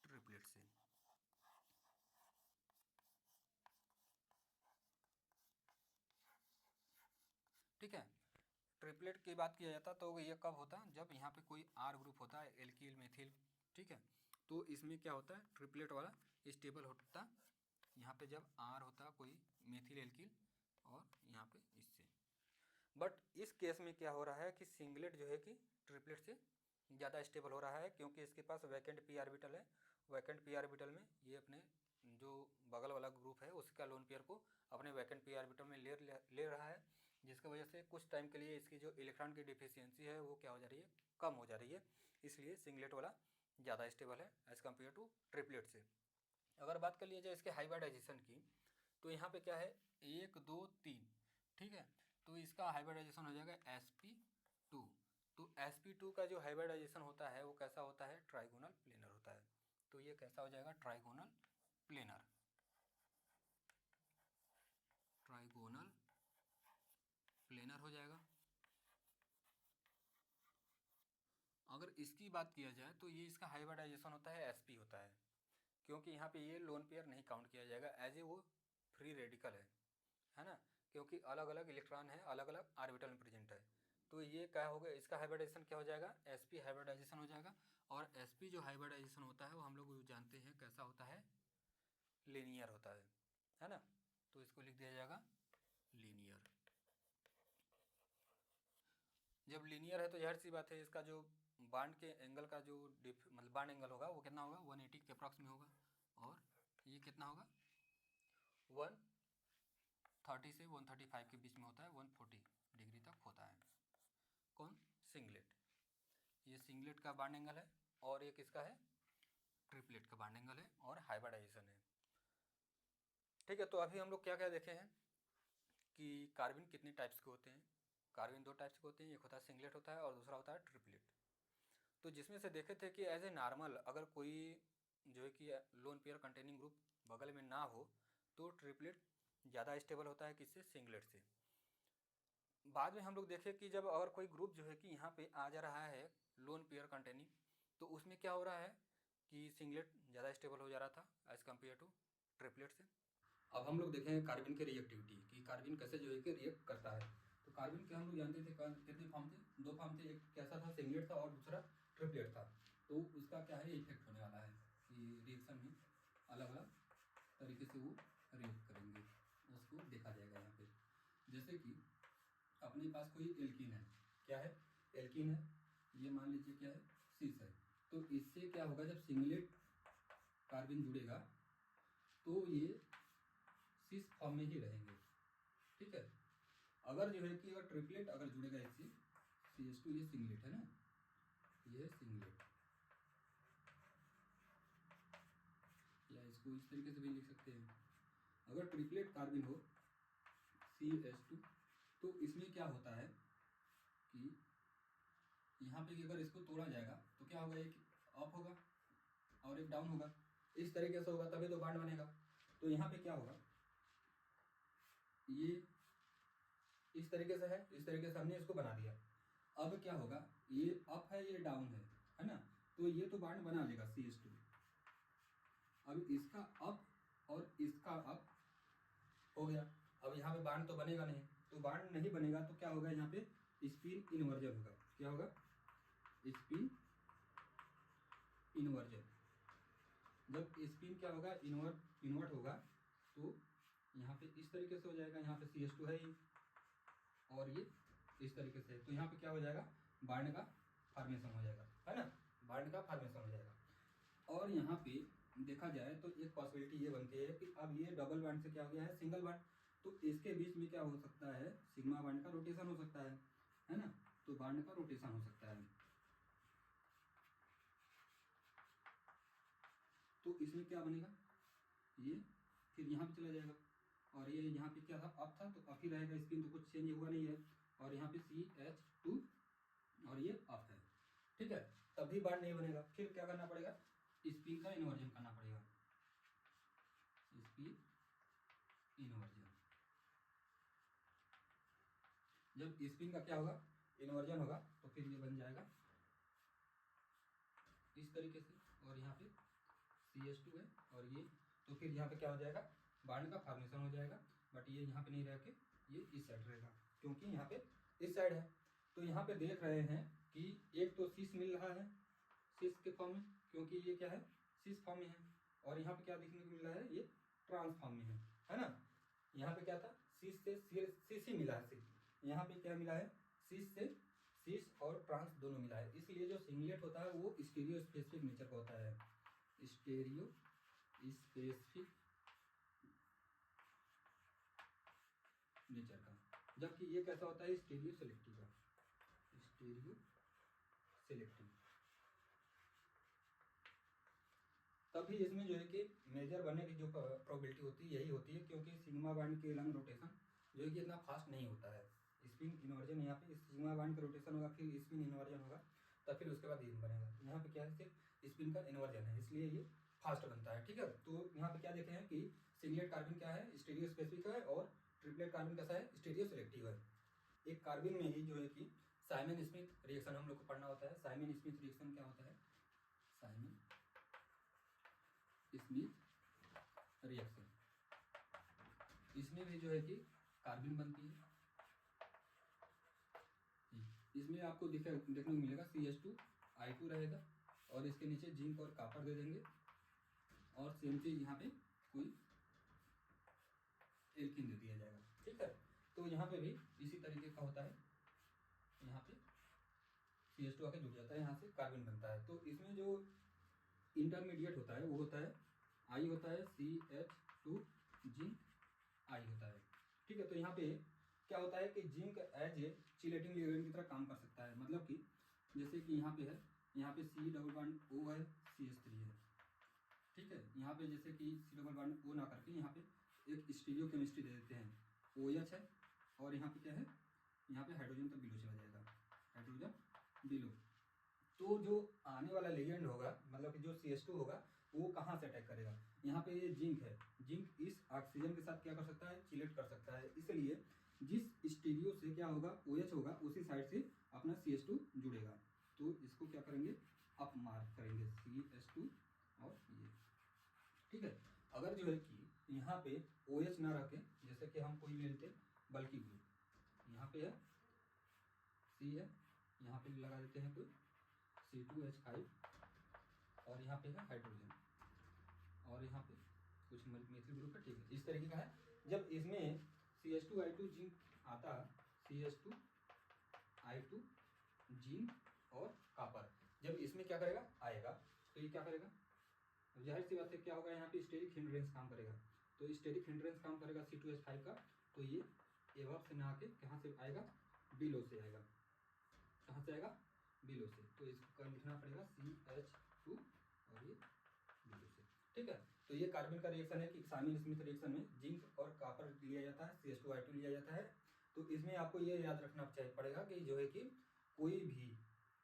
ट्रिपलेट से। ठीक है, ट्रिपलेट की बात किया जाता तो ये कब होता, जब यहाँ पे कोई R ग्रुप होता है, एल्किल मेथिल। ठीक है, तो इसमें क्या होता है, ट्रिपलेट वाला स्टेबल होता यहाँ पे जब R होता कोई मेथिल एल्किल, और यहाँ पे इससे। बट इस केस में क्या हो रहा है कि सिंगलेट जो है कि ट्रिपलेट से ज़्यादा स्टेबल हो रहा है, क्योंकि इसके पास वैकेंट p ऑर्बिटल है। वैकेंट p ऑर्बिटल में ये अपने जो बगल वाला ग्रुप है उसका लोन पेयर को अपने वैकेंट p ऑर्बिटल में ले रहा है, जिसकी वजह से कुछ टाइम के लिए इसकी जो इलेक्ट्रॉन की डिफिशियंसी है वो क्या हो जा रही है, कम हो जा रही है। इसलिए सिंगलेट वाला ज़्यादा स्टेबल है एज़ कम्पेयर टू ट्रिपलेट से। अगर बात कर लिया जाए इसके हाइब्रिडाइजेशन की, तो यहाँ पे क्या है, 1, 2, 3। ठीक है, तो इसका हाइब्रिडाइजेशन हो जाएगा sp2। तो sp2 का जो हाइब्रिडाइजेशन होता है वो कैसा होता है, ट्राइगोनल प्लेनर होता है। तो ये कैसा हो जाएगा, ट्राइगोनल प्लेनर, ट्राइगोनल प्लेनर हो जाएगा। अगर इसकी बात किया जाए तो ये इसका हाइब्रिडाइजेशन होता है sp होता है, क्योंकि यहाँ पे ये लोन पेयर नहीं काउंट किया जाएगा एज ए वो फ्री रेडिकल है ना, क्योंकि अलग अलग इलेक्ट्रॉन है, अलग अलग ऑर्बिटल में प्रेजेंट है। तो ये क्या होगा, इसका हाइब्रिडाइजेशन क्या हो जाएगा, sp हाइब्रिडाइजेशन हो जाएगा। और sp जो हाइब्रिडाइजेशन होता है वो हम लोग जानते हैं कैसा होता है, लीनियर होता है ना। तो इसको लिख दिया जाएगा लीनियर। जब लीनियर है तो जाहिर सी बात है इसका जो बांड के एंगल का जो मतलब बांड एंगल होगा वो कितना होगा, 180 के अप्रॉक्स में होगा। और ये कितना होगा, 130 से 135 के बीच में होता है, 140 डिग्री तक होता है। कौन, सिंगलेट। ये सिंगलेट का बांड एंगल है, और ये किसका है, ट्रिपलेट का बांड एंगल है, और हाइब्रिडाइजेशन है। ठीक है, तो अभी हम लोग क्या क्या देखे हैं कि कार्बन कितने टाइप्स के होते हैं। कार्बन 2 टाइप्स के होते हैं, एक होता है सिंगलेट होता है और दूसरा होता है ट्रिपलेट। तो जिसमें से देखे थे कि एज ए नॉर्मल अगर कोई जो है कि लोन पेयर कंटेनिंग ग्रुप बगल में ना हो तो ट्रिपलेट ज़्यादा स्टेबल होता है किससे, सिंगलेट से। बाद में हम लोग देखे कि जब अगर कोई ग्रुप जो है कि यहाँ पे आ जा रहा है लोन पेयर कंटेनिंग, तो उसमें क्या हो रहा है कि सिंगलेट ज़्यादा स्टेबल हो जा रहा था एज़ कम्पेयर टू ट्रिपलेट से। अब हम लोग देखेंगे कार्बन के रिएक्टिविटी कि कार्बन कैसे जो है कि रिएक्ट करता है। तो कार्बन के हम लोग जानते थे कितने फॉर्म थे, 2 फॉर्म थे, एक कैसा था, सिंगलेट था, और दूसरा ट्रिपलेट था। तो उसका क्या है इफेक्ट होने वाला है कि रिएक्शन में अलग अलग तरीके से वो रिएक्ट करेंगे, उसको देखा जाएगा यहाँ पे। जैसे कि अपने पास कोई एल्कीन है, क्या है एल्कीन है, ये मान लीजिए क्या है सिस है, तो इससे क्या होगा जब सिंगलेट कार्बन जुड़ेगा तो ये सिस फॉर्म में ही रहेंगे, ठीक है। अगर जो है कि अगर ट्रिपलेट अगर जुड़ेगा इससे CH2, ये सिंगलेट है ना, ये सिंगलेट, या इसको इस तरीके से भी लिख सकते हैं। अगर ट्रिपलेट कार्बन हो CH2 तो इसमें क्या होता है कि यहाँ पे अगर इसको तोड़ा जाएगा तो क्या होगा, एक अप होगा और एक डाउन होगा, इस तरीके से होगा तभी तो बॉन्ड बनेगा। तो यहाँ पे क्या होगा, ये इस तरीके से है, इस तरीके से हमने इसको बना दिया। अब क्या होगा, ये अप है ये डाउन है ना, तो ये तो बॉन्ड बना लेगा CH2। अब इसका अप और इसका अप हो गया, अब यहाँ पे बॉन्ड तो बनेगा नहीं, तो बॉन्ड नहीं बनेगा तो क्या होगा, यहाँ पे स्पिन इन्वर्जन होगा। क्या होगा, स्पिन इन्वर्जन। जब स्पिन क्या होगा, इन्वर्ट होगा तो यहाँ पे इस तरीके से हो जाएगा, यहाँ पे CH2 है ही और ये इस तरीके से, तो यहाँ पे क्या हो जाएगा, बॉन्ड का फॉर्मेशन हो जाएगा, है ना, बॉन्ड का फॉर्मेशन हो जाएगा। और यहाँ पे देखा जाए तो एक पॉसिबिलिटी ये बनती है कि अब ये डबल बॉन्ड से क्या हो गया है सिंगल बॉन्ड, तो इसके बीच में क्या हो सकता है, सिग्मा बॉन्ड का रोटेशन हो सकता है ना, तो बॉन्ड का रोटेशन हो सकता है। तो इसमें क्या बनेगा, ये फिर यहाँ पे चला जाएगा और ये यहाँ पे क्या था, अप था तो अप ही रहेगा स्पिन, तो कुछ चेंज हुआ नहीं है, और यहाँ पे CH2 और ये अप है, ठीक है, तभी बॉन्ड नहीं बनेगा। फिर क्या करना पड़ेगा, स्पिन का इन्वर्जन करना पड़ेगा, स्पिन इन्वर्जन। जब स्पिन का क्या होगा, इन्वर्जन होगा, तो फिर ये बन जाएगा इस तरीके से, और यहाँ पे CH2 है और ये, तो फिर यहाँ पे क्या हो जाएगा, बॉन्ड का फॉर्मेशन हो जाएगा, बट ये यहाँ पे नहीं रह के ये इस साइड रहेगा, क्योंकि यहाँ पे इस साइड है। तो यहाँ पे देख रहे हैं कि एक तो सिस मिल रहा है, सिस के फॉर्म में, क्योंकि ये क्या है सिस फॉर्म में है, और यहाँ पे क्या देखने को मिल रहा है, ये ट्रांस फॉर्म में है ना। यहाँ पे क्या था, सिस से सिस ही मिला है, सिस, यहाँ पे क्या मिला है, सिस से सिस और ट्रांस दोनों मिला है, इसलिए जो सिंगलेट होता है वो स्टीरियो स्पेसिफिक नेचर का होता है, स्टीरियो स्पेसिफिक नेचर का। जबकि ये कैसा होता है, स्टीरियो सेलेक्टिव का, स्टीरियो सेलेक्टिव। तभी इसमें जो है कि मेजर बनने की जो प्रोबेबिलिटी होती है यही होती है, क्योंकि सिग्मा बॉन्ड के लंग रोटेशन जो है कि इतना फास्ट नहीं होता है। स्पिन इन्वर्जन यहाँ पे सिग्मा बॉन्ड का रोटेशन होगा, फिर स्पिन इन्वर्जन होगा, तब फिर उसके बाद ये बनेगा। यहाँ पे क्या है, सिर्फ स्पिन का इन्वर्जन है, इसलिए ये फास्ट बनता है, ठीक है। तो यहाँ पे क्या देखे हैं कि सिंगलेट कार्बन क्या है, स्टीरियो स्पेसिफिक है, और ट्रिपलेट कार्बन कैसा है, स्टीरियो सेलेक्टिव है। एक कार्बन में ही जो है कि साइमन स्मिथ रिएक्शन हम लोग को पढ़ना होता है। साइमन स्मिथ रिएक्शन क्या होता है, साइमन स्मिथ रिएक्शन, इसमें भी जो है कि कार्बन बनती है। इसमें आपको देखने को मिलेगा CH2I2 रहेगा, और इसके नीचे जिंक और कॉपर दे देंगे, और सेम चीज यहाँ पे कोई एल्कीन दे दिया जाएगा, ठीक है। तो यहाँ पे भी इसी तरीके का होता है, यहाँ पे CH2 आके जुड़ जाता है, यहाँ से कार्बन बनता है। तो इसमें जो इंटरमीडिएट होता है वो होता है I होता है, CH2 जिंक I होता है, ठीक है। तो यहाँ पे क्या होता है कि zinc as a chelating ligand की तरह काम कर सकता है, मतलब कि जैसे कि यहाँ पे है, यहाँ पे C डबल बॉन्ड O है, CH3 है, ठीक है। यहाँ पे जैसे कि C डबल बॉन्ड O ना करके यहाँ पे एक स्टीरियो केमिस्ट्री दे देते हैं, OH है, और यहाँ पे क्या है, यहाँ पे हाइड्रोजन तक बिलो चला जाएगा, हाइड्रोजन बिलो। तो जो आने वाला लिगेंड होगा, मतलब कि जो CH2 होगा वो कहाँ से अटैक करेगा, यहाँ पे ये जिंक है, जिंक इस ऑक्सीजन के साथ क्या कर सकता है, चिलेट कर सकता है, इसलिए जिस स्टीरियो से क्या होगा OH होगा उसी साइड से अपना CH2 जुड़ेगा। तो इसको क्या करेंगे, अप मार्क करेंगे CH2 और ये, ठीक है। अगर जो है कि यहाँ पे OH ना रखे, जैसे कि हम कोई भी लेते बल्कि ग्रुप, यहाँ पे है C है, यहाँ पे लगा देते हैं कोई C2H5 और यहाँ पे है हाइड्रोजन, और यहाँ पे कुछ मेथिल ग्रुप है, ठीक है, इस तरीके का है। जब इसमें CH2I2 जिंक आता है, CH2I2 जिंक और कॉपर, जब इसमें क्या करेगा आएगा, तो ये क्या करेगा, जाहिर सी बात है क्या होगा, यहाँ पे स्टेरिक हिंड्रेंस काम करेगा। तो स्टेरिक हिंड्रेंस काम करेगा C2H5 का, तो ये एवब से ना आके कहाँ से आएगा, बिलो से आएगा। कहाँ से आएगा, बिलो से। तो इसको लिखना पड़ेगा CH2 और ये बिलो से, ठीक है। तो ये कार्बन का रिएक्शन है कि साइमन स्मिथ रिएक्शन में जिंक और कॉपर लिया जाता है, CH2I2 लिया जाता है। तो इसमें आपको ये याद रखना पड़ेगा कि जो है कि कोई भी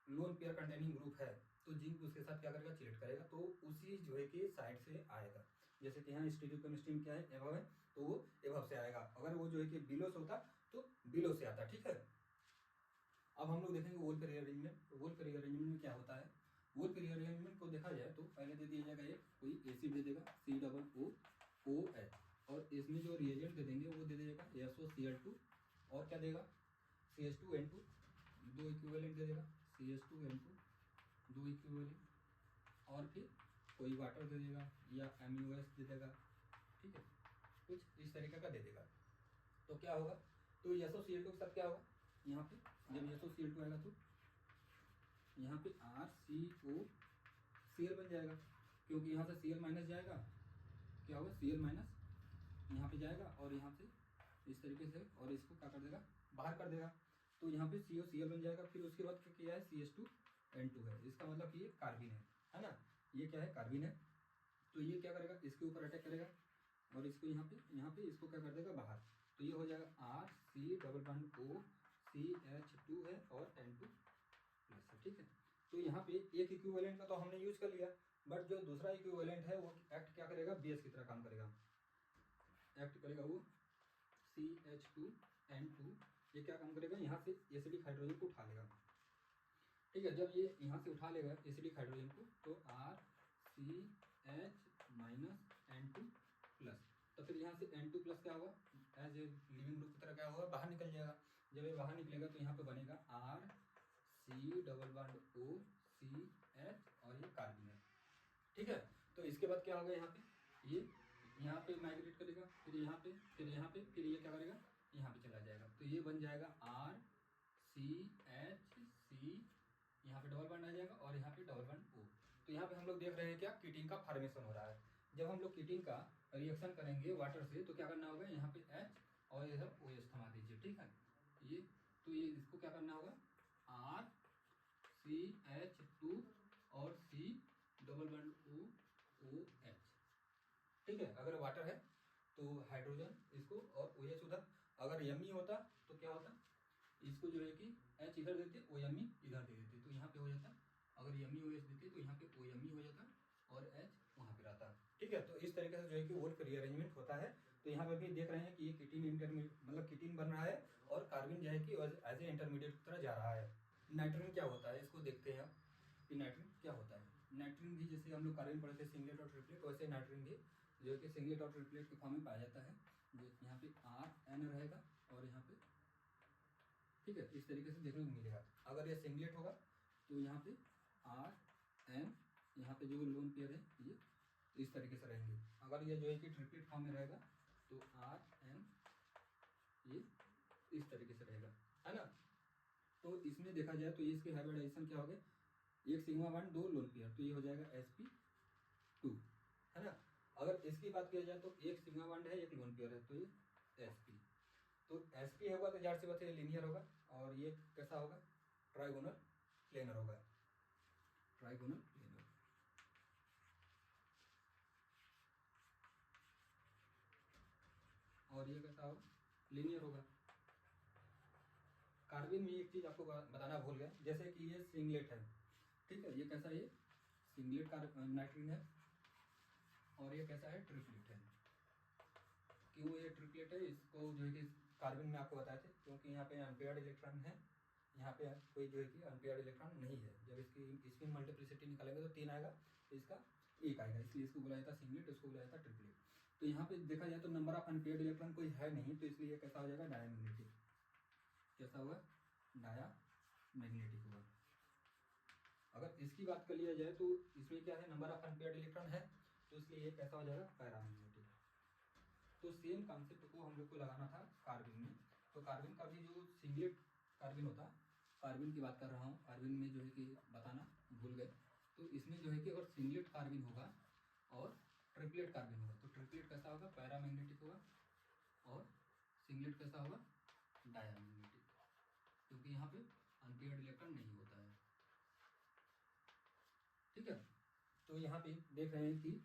लोन पेयर कंटेनिंग ग्रुप है तो जिंक उसके साथ क्या करेगा, चिलेट करेगा, तो उसी जो है कि साइड से आएगा। जैसे कि यहाँ स्टीरियोकेमिस्ट्री में क्या है, एवब है, तो वो एवब से आएगा। अगर वो जो है कि बिलो से होता तो बिलो से आता, ठीक है। अब हम लोग देखेंगे वोल्फ रीअरेंजमेंट। तो वोल्फ रीअरेंजमेंट में क्या होता है, वोल्फ रीअरेंजमेंट को देखा जाए तो पहले दे दिया जाएगा, एक कोई एसिड दे देगा COOH, और इसमें जो रिएजेंट दे देंगे वो दे देगा SOCl2, और क्या देगा CH2N2, दो इक्विवेलेंट दे देगा, CH2N2 दो इक्विवेलेंट, और फिर कोई वाटर दे देगा या MuOH दे देगा, ठीक है, कुछ इस तरीके का दे देगा। तो क्या होगा, तो SOCl2 के साथ क्या होगा, यहाँ पे जब SOCl2 आएगा तो यहाँ पे RCOCl बन जाएगा, क्योंकि यहाँ से Cl माइनस जाएगा, क्या होगा Cl माइनस यहाँ पे जाएगा, और यहाँ से इस तरीके से, और इसको क्या कर देगा, बाहर कर देगा। तो यहाँ पे COCl बन जाएगा। फिर उसके बाद क्या है, CH2N2 है, इसका मतलब कि ये कार्बिन है ना, ये क्या है, कार्बिन है। तो ये क्या करेगा, इसके ऊपर अटैक करेगा, और इसको यहाँ पे इसको क्या कर देगा, बाहर। तो ये हो जाएगा RC⋯OCH2 है और N2 प्लस है, ठीक है। तो यहाँ पे एक इक्विवेलेंट का तो हमने यूज कर लिया, बट जो दूसरा इक्विवेलेंट है वो एक्ट क्या करेगा, बेस की तरह काम करेगा, एक्ट करेगा वो CH2N2, ये क्या काम करेगा, यहाँ से एसिडिक हाइड्रोजन को उठा लेगा, ठीक है। जब ये यहाँ से उठा लेगा एसिडिक हाइड्रोजन को, तो RCH-N2 प्लस, तो फिर यहाँ से N2 प्लस क्या होगा, एज ए लिविंग ग्रुप की तरह क्या होगा, बाहर निकल जाएगा। जब ये बाहर निकलेगा तो यहाँ पे बनेगा RC⋯OCH, और ये कार्बन है, ठीक है। तो इसके बाद क्या होगा, यहाँ पे ये यहाँ पे माइग्रेट करेगा, फिर यहाँ पे, फिर यहाँ पे, फिर ये क्या करेगा, यहाँ पे चला जाएगा। तो ये बन जाएगा RCHC, यहाँ पे डबल बॉन्ड आ जाएगा, और यहाँ पे डबल बॉन्ड O। तो यहाँ पे हम लोग देख रहे हैं क्या, कीटिन का फॉर्मेशन हो रहा है। जब हम लोग कीटिन का रिएक्शन करेंगे वाटर से, तो क्या करना होगा, यहाँ पे H और इधर OH थमा दीजिए, ठीक है। ये तो ये इसको क्या करना होगा, RCH2 और C⋯OOH, ठीक है। अगर वाटर है तो हाइड्रोजन इसको और OH उधर, अगर यमी होता तो क्या होता, इसको जो है कि H इधर देते, OMe इधर दे देते, तो यहाँ पे हो जाता। अगर यमी OH देते तो यहाँ पे OMe हो जाता और H वहाँ पे रहता, ठीक है। तो इस तरीके से जो है कि वोल्फ रीअरेंजमेंट होता है। तो यहाँ पे भी देख रहे हैं कि ये कीटिन इंटरमीडिएट, मतलब कीटिन बन रहा है, और कार्बन जो है कि एज ए इंटरमीडिएट की तरह जा रहा है। नाइट्रोजन क्या होता है, इसको देखते हैं कि नाइट्रोजन क्या होता है। नाइट्रोजन भी जैसे हम लोग कार्बन पढ़े थे सिंगलेट और ट्रिपलेट, वैसे नाइट्रोजन भी जो है कि सिंगलेट और ट्रिपलेट के फॉर्म में पाया जाता है। जो यहाँ पे RN रहेगा, और यहाँ पे, ठीक है, इस तरीके से देखने को मिलेगा। अगर ये सिंगलेट होगा तो यहाँ पे RN, यहाँ पे जो लोन पेयर है ये इस तरीके से रहेंगे। अगर ये जो है कि ट्रिपलेट फॉर्म में रहेगा तो RN ये इस तरीके से रहेगा, है ना। तो इसमें देखा जाए तो इसके हाइब्रिडाइजेशन क्या हो गया, एक सिग्मा बॉन्ड दो लोन पेयर, तो ये हो जाएगा sp2, है ना। अगर इसकी बात किया जाए तो एक सिग्मा बॉन्ड है, एक लोन पेयर है, तो ये sp, तो sp होगा तो जाहिर सी बात है लीनियर होगा, और ये कैसा होगा, ट्राइगोनल प्लेनर होगा, ट्राइगोनल प्लेनर। और ये कैसा होगा, लीनियर होगा। कार्बन में एक चीज आपको बताना भूल गया, जैसे कि ये सिंगलेट है, ठीक है, ये कैसा है, ये सिंगलेट का नाइट्रोजन है, और ये कैसा है, ट्रिपलेट है। क्यों ये ट्रिपलेट है, इसको जो है कि कार्बन में आपको बताए थे, क्योंकि यहाँ पे अनपेयर्ड इलेक्ट्रॉन है, यहाँ पे कोई जो है कि अनपेयर्ड इलेक्ट्रॉन नहीं है। जब इसकी मल्टीप्लिसिटी निकालेंगे तो 3 आएगा, तो इसका 1 आएगा, इसलिए इसको बुलाया था सिंगलेट, इसको बुलाया था ट्रिपलेट। तो यहाँ पे देखा जाए तो नंबर ऑफ अनपेयर्ड इलेक्ट्रॉन कोई है नहीं, तो इसलिए कैसा हो जाएगा, डायमैग्नेटिक। कैसा हुआ, डाया मैग्नेटिक हुआ। अगर इसकी बात कर लिया जाए तो इसमें क्या है, नंबर ऑफ अनपेयर्ड इलेक्ट्रॉन है, तो इसलिए ये कैसा हो जाएगा, पैरामैग्नेटिक। तो सेम कॉन्सेप्ट को हम लोग को लगाना था कार्बन में। तो कार्बन का भी जो सिंगलेट कार्बन होता, कार्बन की बात कर रहा हूँ, कार्बन में जो है कि बताना भूल गए, तो इसमें जो है कि अगर सिंगलेट कार्बन होगा और ट्रिपलेट कार्बन होगा, तो ट्रिपलेट कैसा होगा, पैरामैग्नेटिक होगा, और सिंगलेट कैसा होगा, डायमैग्नेटिक, क्योंकि यहाँ पे अनपेयर्ड इलेक्ट्रॉन नहीं होता है। ठीक है, तो यहाँ पे देख रहे हैं कि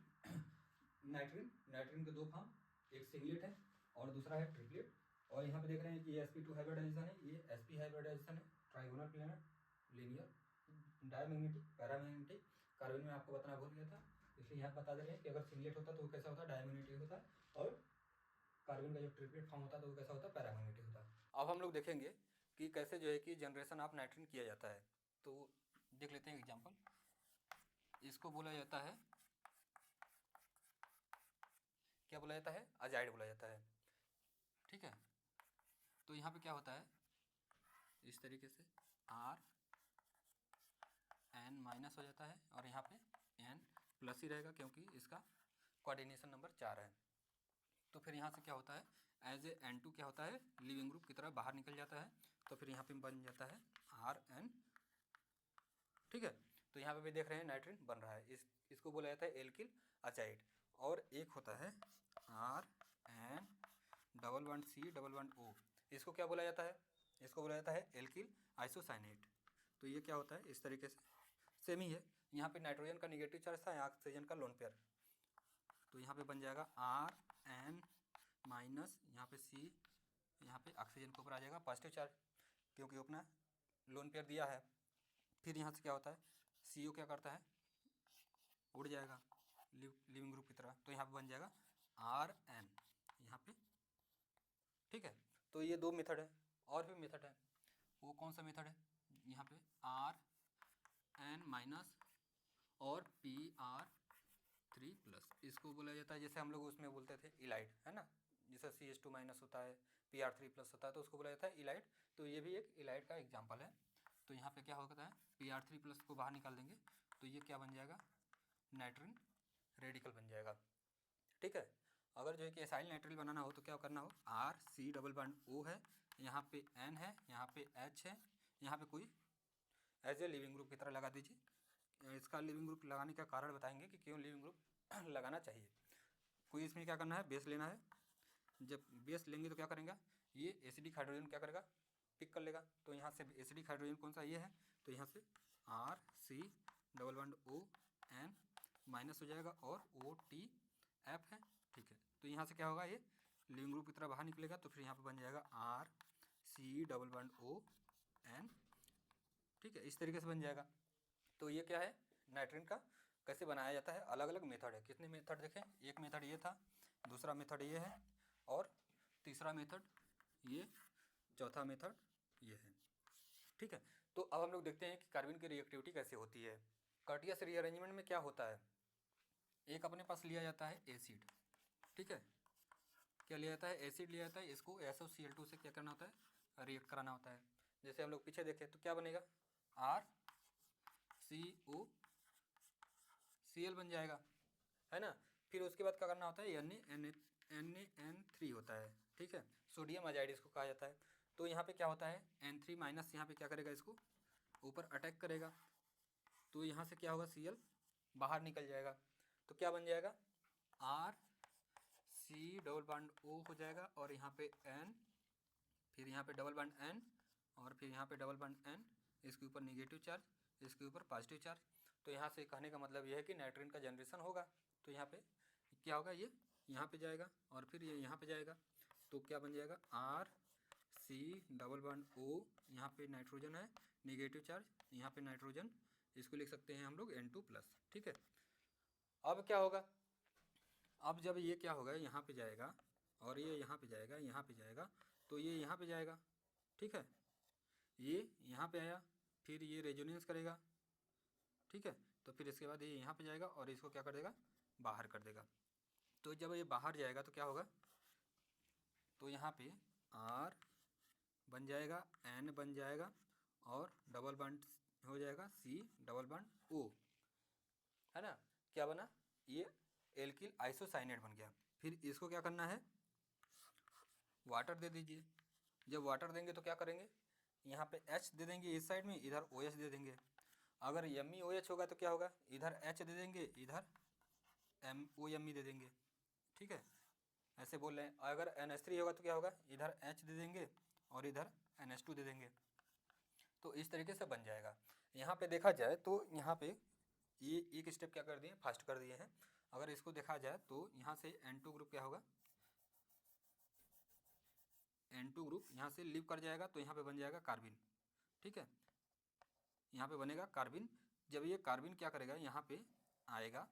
नाइट्रिन के दो फॉर्म, एक सिंगलेट है और दूसरा है ट्रिपलेट। और यहाँ पे देख रहे हैं कि ये sp2 हाइब्रिडाइजेशन है, ये sp हाइब्रिडाइजेशन है, trigonal planar, linear, diamagnetic, paramagnetic. Carbon में आपको बताना भूल गया था, इसलिए यहाँ बता दे रहे हैं कि अगर सिंगलेट होता तो वो कैसा होता है, डायमैग्नेटिक होता है, और कार्बन का जो ट्रिपलेट फॉर्म होता है तो वो कैसा होता है, पैरामैग्नेटिक होता है। अब हम लोग देखेंगे कि कैसे जो है कि जनरेशन ऑफ नाइट्रिन किया जाता है। तो देख लेते हैं एग्जाम्पल। इसको बोला जाता है, क्या बोला जाता है, अजाइड बोला जाता है। ठीक है, तो यहाँ पे क्या होता है, इस तरीके से आर एन माइनस हो जाता है, और यहाँ पे एन प्लस ही रहेगा क्योंकि इसका कोऑर्डिनेशन नंबर 4 है। तो फिर यहाँ से क्या होता है, एज ए N2 क्या होता है, लिविंग ग्रुप की तरह बाहर निकल जाता है, तो फिर यहाँ पे बन जाता है आर एन। ठीक है, तो यहाँ पे भी देख रहे हैं नाइट्रिन बन रहा है, इसको बोला जाता है एल्किल अजाइड। और एक होता है R N double bond C double bond O, इसको क्या बोला जाता है, इसको बोला जाता है एल्किल आइसोसाइनेट। तो ये क्या होता है, इस तरीके से सेम ही है। यहाँ पे नाइट्रोजन का निगेटिव चार्ज था, यहाँ ऑक्सीजन का लोन पेयर, तो यहाँ पे बन जाएगा आर एन माइनस, यहाँ पे सी, यहाँ पे ऑक्सीजन के ऊपर आ जाएगा पॉजिटिव चार्ज, क्योंकि अपना लोन पेयर दिया है। फिर यहाँ से क्या होता है, सी ओ क्या करता है, उड़ जाएगा लिविंग ग्रुप की तरह, तो यहाँ पे बन जाएगा आर एन यहाँ पे। ठीक है, तो ये दो मेथड है, और भी मेथड है। वो कौन सा मेथड है, यहाँ पे आर एन माइनस और पी आर 3+, इसको बोला जाता है, जैसे हम लोग उसमें बोलते थे इलाइट, है ना, जैसे CH2 माइनस होता है, PR3+ होता है, तो उसको बोला जाता है इलाइट। तो ये भी एक इलाइट का एग्जाम्पल है। तो यहाँ पे क्या होता है, PR3+ को बाहर निकाल देंगे तो ये क्या बन जाएगा, नाइट्रिन रेडिकल बन जाएगा। ठीक है, अगर जो है कि एसाइल नाइट्रिल बनाना हो तो क्या करना हो, RC डबल बॉन्ड O है, यहाँ पे N है, यहाँ पे H है, यहाँ पे कोई एज ए लिविंग ग्रुप की तरह लगा दीजिए। इसका लिविंग ग्रुप लगाने का कारण बताएंगे कि क्यों लिविंग ग्रुप लगाना चाहिए। कोई इसमें क्या करना है, बेस लेना है। जब बेस लेंगे तो क्या करेंगे, ये एसिडिक हाइड्रोजन क्या करेगा, पिक कर लेगा। तो यहाँ से एसिडिक हाइड्रोजन कौन सा, ये है, तो यहाँ से RC double bond ON minus हो जाएगा, और OTF है। ठीक है, तो यहाँ से क्या होगा, ये लिविंग ग्रुप की तरह बाहर निकलेगा, तो फिर यहाँ पर बन जाएगा RC डबल बॉन्ड ON। ठीक है, इस तरीके से बन जाएगा। तो ये क्या है, नाइट्रिन का कैसे बनाया जाता है, अलग अलग मेथड है। कितने मेथड देखें, एक मेथड ये था, दूसरा मेथड ये है, और तीसरा मेथड ये, चौथा मेथड ये है। ठीक है, तो अब हम लोग देखते हैं कि कार्बन की रिएक्टिविटी कैसे होती है। कर्टियस रीअरेंजमेंट में क्या होता है, एक अपने पास लिया जाता है एसिड। ठीक है, क्या लिया जाता है, एसिड लिया जाता है, इसको SOCl2 से क्या करना होता है, रिएक्ट कराना होता है। जैसे हम लोग पीछे देखें तो क्या बनेगा, RCOCl बन जाएगा, है ना। फिर उसके बाद क्या करना होता है, NaN3 होता है। ठीक है, सोडियम अजाइड इसको कहा जाता है। तो यहाँ पे क्या होता है, N3 माइनस यहाँ पे क्या करेगा, इसको ऊपर अटैक करेगा, तो यहाँ से क्या होगा, Cl बाहर निकल जाएगा, तो क्या बन जाएगा, RC डबल बॉन्ड O हो जाएगा, और यहाँ पे N, फिर यहाँ पे डबल बॉन्ड N, और फिर यहाँ पे डबल बॉन्ड N, इसके ऊपर निगेटिव चार्ज, इसके ऊपर पॉजिटिव चार्ज। तो यहाँ से कहने का मतलब ये है कि नाइट्रिन का जनरेशन होगा। तो यहाँ पे क्या होगा, ये यहाँ पे जाएगा, और फिर ये यहाँ पे जाएगा, तो क्या बन जाएगा, RC डबल बॉन्ड O, यहाँ पे नाइट्रोजन है, निगेटिव चार्ज, यहाँ पे नाइट्रोजन, इसको लिख सकते हैं हम लोग N2+। ठीक है, अब क्या होगा, अब जब ये क्या होगा, यहाँ पे जाएगा, और ये यहाँ पे जाएगा, यहाँ पे जाएगा, तो ये यहाँ पे जाएगा। ठीक है, ये यहाँ पे आया, फिर ये रेजोनेंस करेगा। ठीक है, तो फिर इसके बाद ये यहाँ पे जाएगा, और इसको क्या कर देगा, बाहर कर देगा। तो जब ये बाहर जाएगा तो क्या होगा, तो यहाँ पे R बन जाएगा, N बन जाएगा, और डबल बॉन्ड हो जाएगा सी डबल बॉन्ड ओ, है ना। क्या बना, ये एल्किल आइसोसाइनेट बन गया। फिर इसको क्या करना है, वाटर दे दीजिए। जब वाटर देंगे तो क्या करेंगे, यहाँ पे H दे देंगे इस साइड में, इधर OH दे देंगे। अगर MEOH होगा तो क्या होगा, इधर H दे देंगे, इधर MOME दे देंगे, ठीक है, ऐसे बोल रहे हैं। अगर NH3 होगा तो क्या होगा, इधर H दे देंगे और इधर NH2 दे देंगे। तो इस तरीके से बन जाएगा। यहाँ पे देखा जाए तो यहाँ पे ये एक स्टेप क्या कर दिए, फास्ट कर दिए हैं। अगर इसको देखा जाए तो यहाँ से N2 ग्रुप क्या होगा, N2 ग्रुप यहाँ से लीव कर जाएगा तो यहाँ पे बन जाएगा कार्बिन, ठीक है, यहाँ पे बनेगा कार्बिन। जब ये कार्बिन क्या करेगा, यहाँ पे आएगा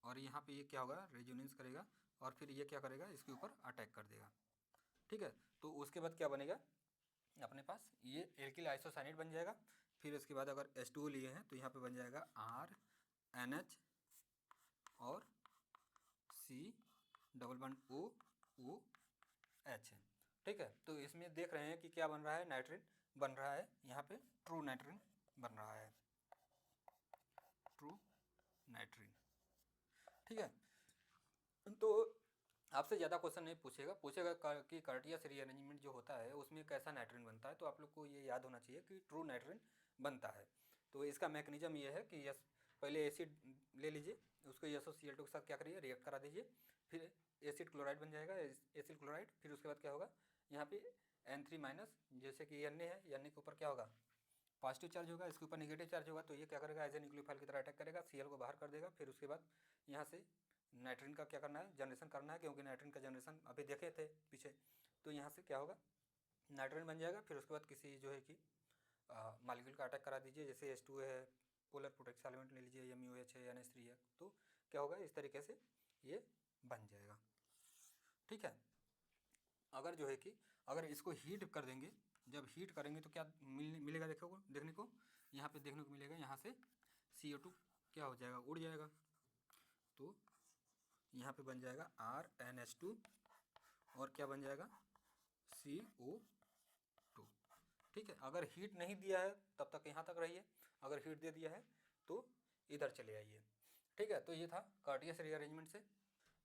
और यहाँ पे ये क्या होगा, रेजोनेंस करेगा और फिर ये क्या करेगा, इसके ऊपर अटैक कर देगा, ठीक है। तो उसके बाद क्या बनेगा अपने पास, ये एल्किल आइसोसाइनेट बन जाएगा। फिर इसके बाद अगर H2O लिए हैं तो यहाँ पे बन जाएगा RNH और C डबल बॉन्ड OOH, ठीक है। तो इसमें देख रहे हैं कि क्या बन रहा है, नाइट्रिन बन रहा है, यहाँ पे ट्रू नाइट्रिन बन रहा है, ट्रू नाइट्रिन, ठीक है। तो आपसे ज़्यादा क्वेश्चन नहीं पूछेगा कि कार्टियस रीअरेंजमेंट जो होता है उसमें कैसा नाइट्रिन बनता है। तो आप लोग को ये याद होना चाहिए कि ट्रू नाइट्रिन बनता है। तो इसका मैकेनिज्म ये है कि यस, पहले एसिड ले लीजिए, उसको SOCl2 के साथ क्या करिए, रिएक्ट करा दीजिए, फिर एसिड क्लोराइड बन जाएगा, एसिड क्लोराइड। फिर उसके बाद क्या होगा, यहाँ पे N3- जैसे कि Na है, Na के ऊपर क्या होगा, पॉजिटिव चार्ज होगा, इसके ऊपर नेगेटिव चार्ज होगा, तो ये क्या करेगा, एज ए न्यूक्लियोफाइल की तरह अटैक करेगा, Cl को बाहर कर देगा। फिर उसके बाद यहाँ से नाइट्रिन का क्या करना है, जनरेशन करना है, क्योंकि नाइट्रिन का जनरेशन अभी देखे थे पीछे। तो यहाँ से क्या होगा, नाइट्रिन बन जाएगा। फिर उसके बाद किसी जो है कि मालिक्यूल का अटैक करा दीजिए, जैसे H2 है, पोलर प्रोटेक्स एलिमेंट ले लीजिए, MUOH है, NH3 है, तो क्या होगा, इस तरीके से ये बन जाएगा, ठीक है। अगर जो है कि अगर इसको हीट कर देंगे, जब हीट करेंगे तो क्या मिलेगा, देखने को यहाँ पे देखने को मिलेगा, यहाँ से CO2 क्या हो जाएगा, उड़ जाएगा। तो यहाँ पे बन जाएगा RNH2 और क्या बन जाएगा, CO2, ठीक है। अगर हीट नहीं दिया है तब तक यहाँ तक रहिए, अगर हीट दे दिया है तो इधर चले आइए, ठीक है। तो ये था कार्टियस रीअरेंजमेंट से।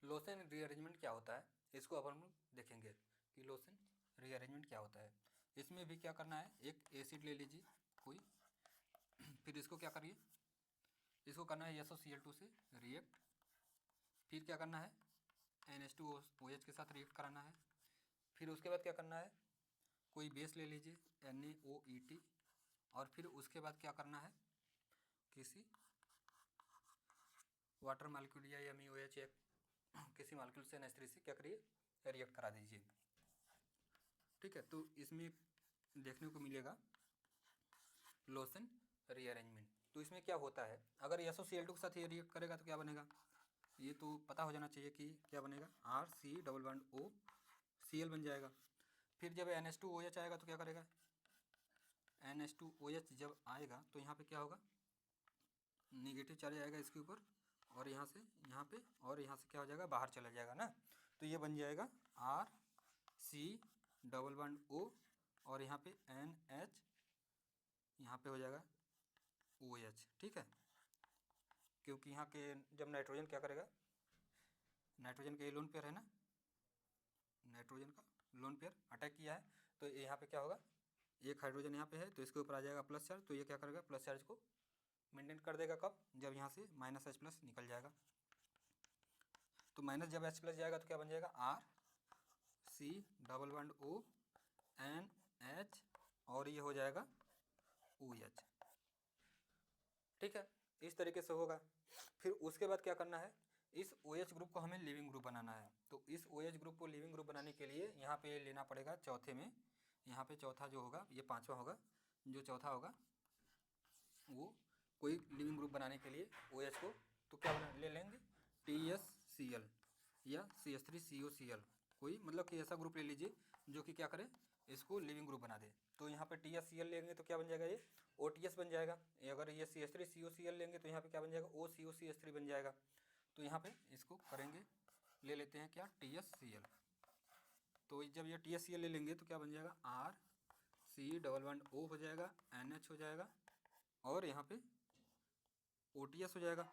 लोसेन रीअरेंजमेंट क्या होता है, इसको अब हम देखेंगे कि लोसेन रीअरेंजमेंट क्या होता है। इसमें भी क्या करना है, एक एसिड ले लीजिए कोई, फिर इसको क्या करिए, इसको करना है SOCl2 से रिएक्ट। फिर क्या करना है, NH2OH के साथ रिएक्ट कराना है। फिर उसके बाद क्या करना है, कोई बेस ले लीजिए NaOET, और फिर उसके बाद क्या करना है, किसी वाटर मालिक्यूल या MeOH किसी मालिक्यूल से NH3 से क्या करिए, रिएक्ट करा दीजिए, ठीक है। तो इसमें देखने को मिलेगा लोसेन रीअरेंजमेंट। तो इसमें क्या होता है, अगर SOCl2 के साथ ये रिएक्ट करेगा तो क्या बनेगा, ये तो पता हो जाना चाहिए कि क्या बनेगा, RC डबल बॉन्ड OCl बन जाएगा। फिर जब NH2OH आएगा तो क्या करेगा, NH2OH जब आएगा तो यहाँ पे क्या होगा, निगेटिव चार्ज आएगा इसके ऊपर, और यहाँ से यहाँ पे, और यहाँ से क्या हो जाएगा, बाहर चला जाएगा ना। तो ये बन जाएगा RC डबल बॉन्ड O और यहाँ पे NH, यहाँ पे हो जाएगा OH, ठीक है। क्योंकि यहाँ के जब नाइट्रोजन क्या करेगा, नाइट्रोजन का ये लोन पेयर है ना, नाइट्रोजन का लोन पेयर अटैक किया है, तो यहाँ पे क्या होगा, एक हाइड्रोजन यहाँ पे है तो इसके ऊपर आ जाएगा प्लस चार्ज, तो ये क्या करेगा, प्लस चार्ज को मेंटेन कर देगा। कब, जब यहाँ से -H+ निकल जाएगा। तो माइनस जब H+ जाएगा तो क्या बन जाएगा, RC डबल बॉन्ड ONH और ये हो जाएगा OH, ठीक है। इस तरीके से होगा। फिर उसके बाद क्या करना है, इस OH ग्रुप को हमें लिविंग ग्रुप बनाना है। तो इस OH ग्रुप को लिविंग ग्रुप बनाने के लिए यहाँ पे लेना पड़ेगा चौथे में, यहाँ पे चौथा जो होगा, ये पांचवा होगा, जो चौथा होगा वो कोई लिविंग ग्रुप बनाने के लिए OH को तो क्या ले लेंगे, TSCl या CH3COCl, कोई मतलब कि ऐसा ग्रुप ले लीजिए जो कि क्या करे, इसको लिविंग ग्रुप बना दे। तो यहाँ पे TSCl लेंगे तो क्या बन जाएगा, ये OTS बन जाएगा। अगर ये CH3COCl लेंगे तो यहाँ पे क्या बन जाएगा, OCOCH3 बन जाएगा। तो यहाँ पे इसको करेंगे, ले लेते हैं क्या, TSCl। तो जब ये TSCl ले लेंगे तो क्या बन जाएगा, RC डबल बॉन्ड O हो जाएगा, NH हो जाएगा, और यहाँ पे OTS हो जाएगा।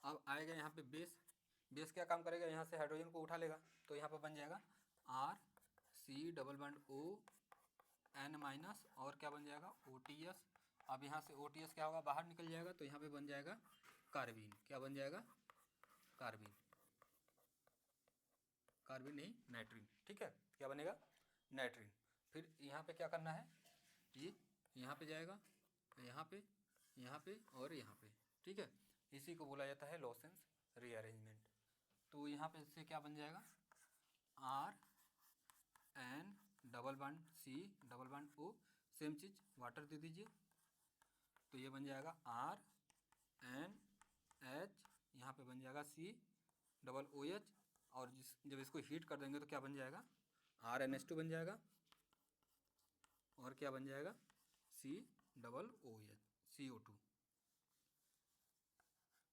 अब आएगा यहाँ पे बेस। बेस क्या काम करेगा, यहाँ से हाइड्रोजन को उठा लेगा, तो यहाँ पे बन जाएगा RC⋯ON- और क्या बन जाएगा OTS। अब यहाँ से OTS क्या होगा, बाहर निकल जाएगा, तो यहाँ पे बन जाएगा कार्बीन। क्या बन जाएगा, कार्बीन। कार्बन नहीं, नाइट्रीन। ठीक है, क्या बनेगा, नाइट्रीन। फिर यहाँ पे क्या करना है, ये यहाँ पे जाएगा, यहाँ पे, यहाँ पे और यहाँ पे। ठीक है, इसी को बोला जाता है लॉसेंस रीअरेंजमेंट। तो यहाँ पे से क्या बन जाएगा, RN⋯C⋯O, सेम चीज़ वाटर दे दीजिए, तो ये बन जाएगा RNH, यहाँ पे बन जाएगा C⋯OH, और जब इसको हीट कर देंगे तो क्या बन जाएगा, RNH2 बन जाएगा, और क्या बन जाएगा C⋯OH, CO2।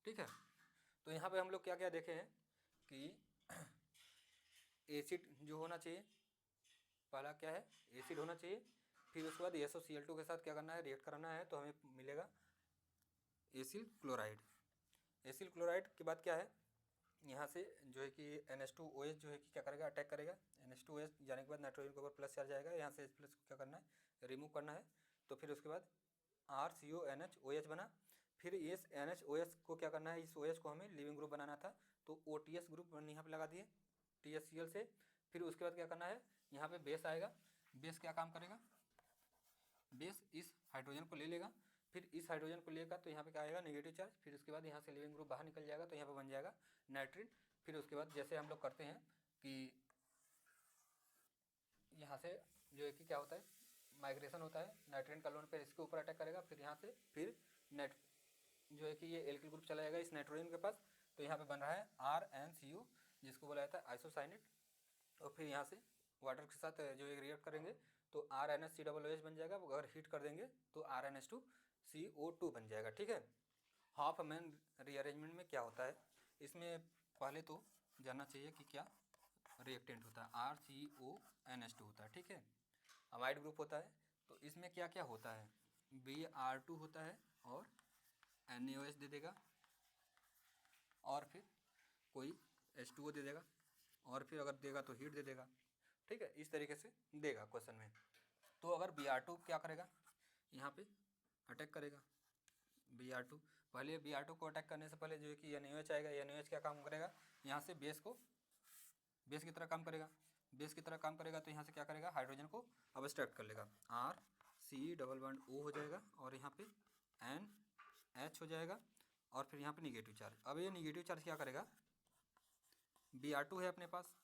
ठीक है, तो यहाँ पे हम लोग क्या क्या देखे हैं कि एसिड जो होना चाहिए, पहला क्या है, एसिड होना चाहिए। फिर उसके बाद SOCl2 के साथ क्या करना है, रिएक्ट कराना है, तो हमें मिलेगा एसिल क्लोराइड। एसिल क्लोराइड के बाद क्या है, यहाँ से जो है कि NH2OH जो है कि क्या करेगा, अटैक करेगा। NH2OH जाने के बाद नाइट्रोजन के ऊपर प्लस चार्ज आएगा, यहाँ से प्लस क्या करना है, रिमूव करना है। तो फिर उसके बाद RCONH बना। फिर इस NHOH को क्या करना है, इस OH को हमें लिविंग ग्रुप बनाना था, तो OTS ग्रुप यहाँ पे लगा दिए THCl से। फिर उसके बाद क्या करना है, यहाँ पे बेस आएगा। बेस क्या काम करेगा, बेस इस हाइड्रोजन को ले लेगा, फिर इस हाइड्रोजन को लेगा तो यहाँ पे क्या आएगा, नेगेटिव चार्ज। फिर उसके बाद यहाँ से लिविंग ग्रुप बाहर निकल जाएगा, तो यहाँ पे बन जाएगा नाइट्रीन। फिर उसके बाद जैसे हम लोग करते हैं कि यहाँ से जो है कि क्या होता है, माइग्रेशन होता है, नाइट्रोजन का लोन पर इसके ऊपर अटैक करेगा, फिर यहाँ से फिर नेट जो है कि ये एल्किल ग्रुप चला जाएगा इस नाइट्रोजन के पास, तो यहाँ पे बन रहा है RNCU, जिसको बोला जाता है आइसोसाइनेट। और फिर यहाँ से वाटर के साथ जो एक रिएक्ट करेंगे तो RNH⋯COOH बन जाएगा। अगर हीट कर देंगे तो RNH2CO2 बन जाएगा। ठीक है, हाफ मैन रीअरेंजमेंट में क्या होता है, इसमें पहले तो जानना चाहिए कि क्या रिएक्टेंट होता है, RCONH2 होता है। ठीक है, अमाइड ग्रुप होता है, तो इसमें क्या क्या होता है, Br2 होता है और NaOH दे देगा, और फिर कोई H2O दे देगा, और फिर अगर देगा तो हीट दे देगा। ठीक है, इस तरीके से देगा क्वेश्चन में। तो अगर Br2 क्या करेगा, यहाँ पे अटैक करेगा Br2। पहले Br2 को अटैक करने से पहले जो है कि NaOH आएगा। NaOH क्या काम करेगा, यहाँ से बेस की तरह काम करेगा। बेस की तरह काम करेगा तो यहाँ से क्या करेगा, हाइड्रोजन को अब्स्ट्रैक्ट कर लेगा, RC⋯O हो जाएगा, और यहाँ पे NH हो जाएगा, और फिर यहाँ पे निगेटिव चार्ज। अब ये निगेटिव चार्ज क्या करेगा, Br2 है अपने पास,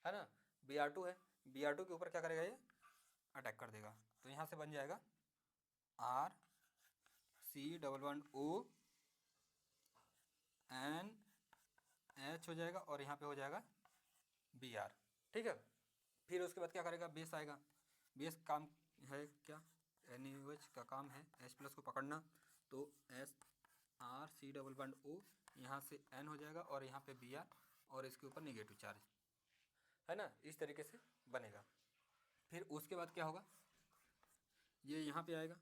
है ना, Br2 है, Br2 के ऊपर क्या करेगा, ये अटैक कर देगा, तो यहाँ से बन जाएगा RC⋯O NH हो जाएगा, और यहाँ पे हो जाएगा Br। ठीक है, फिर उसके बाद क्या करेगा, बेस आएगा। बेस काम है क्या, NaOH का काम है H+ को पकड़ना, तो RC⋯O, यहाँ से N हो जाएगा, और यहाँ पे Br, और इसके ऊपर निगेटिव चार्ज, है ना, इस तरीके से बनेगा। फिर उसके बाद क्या होगा, ये यहाँ पे आएगा,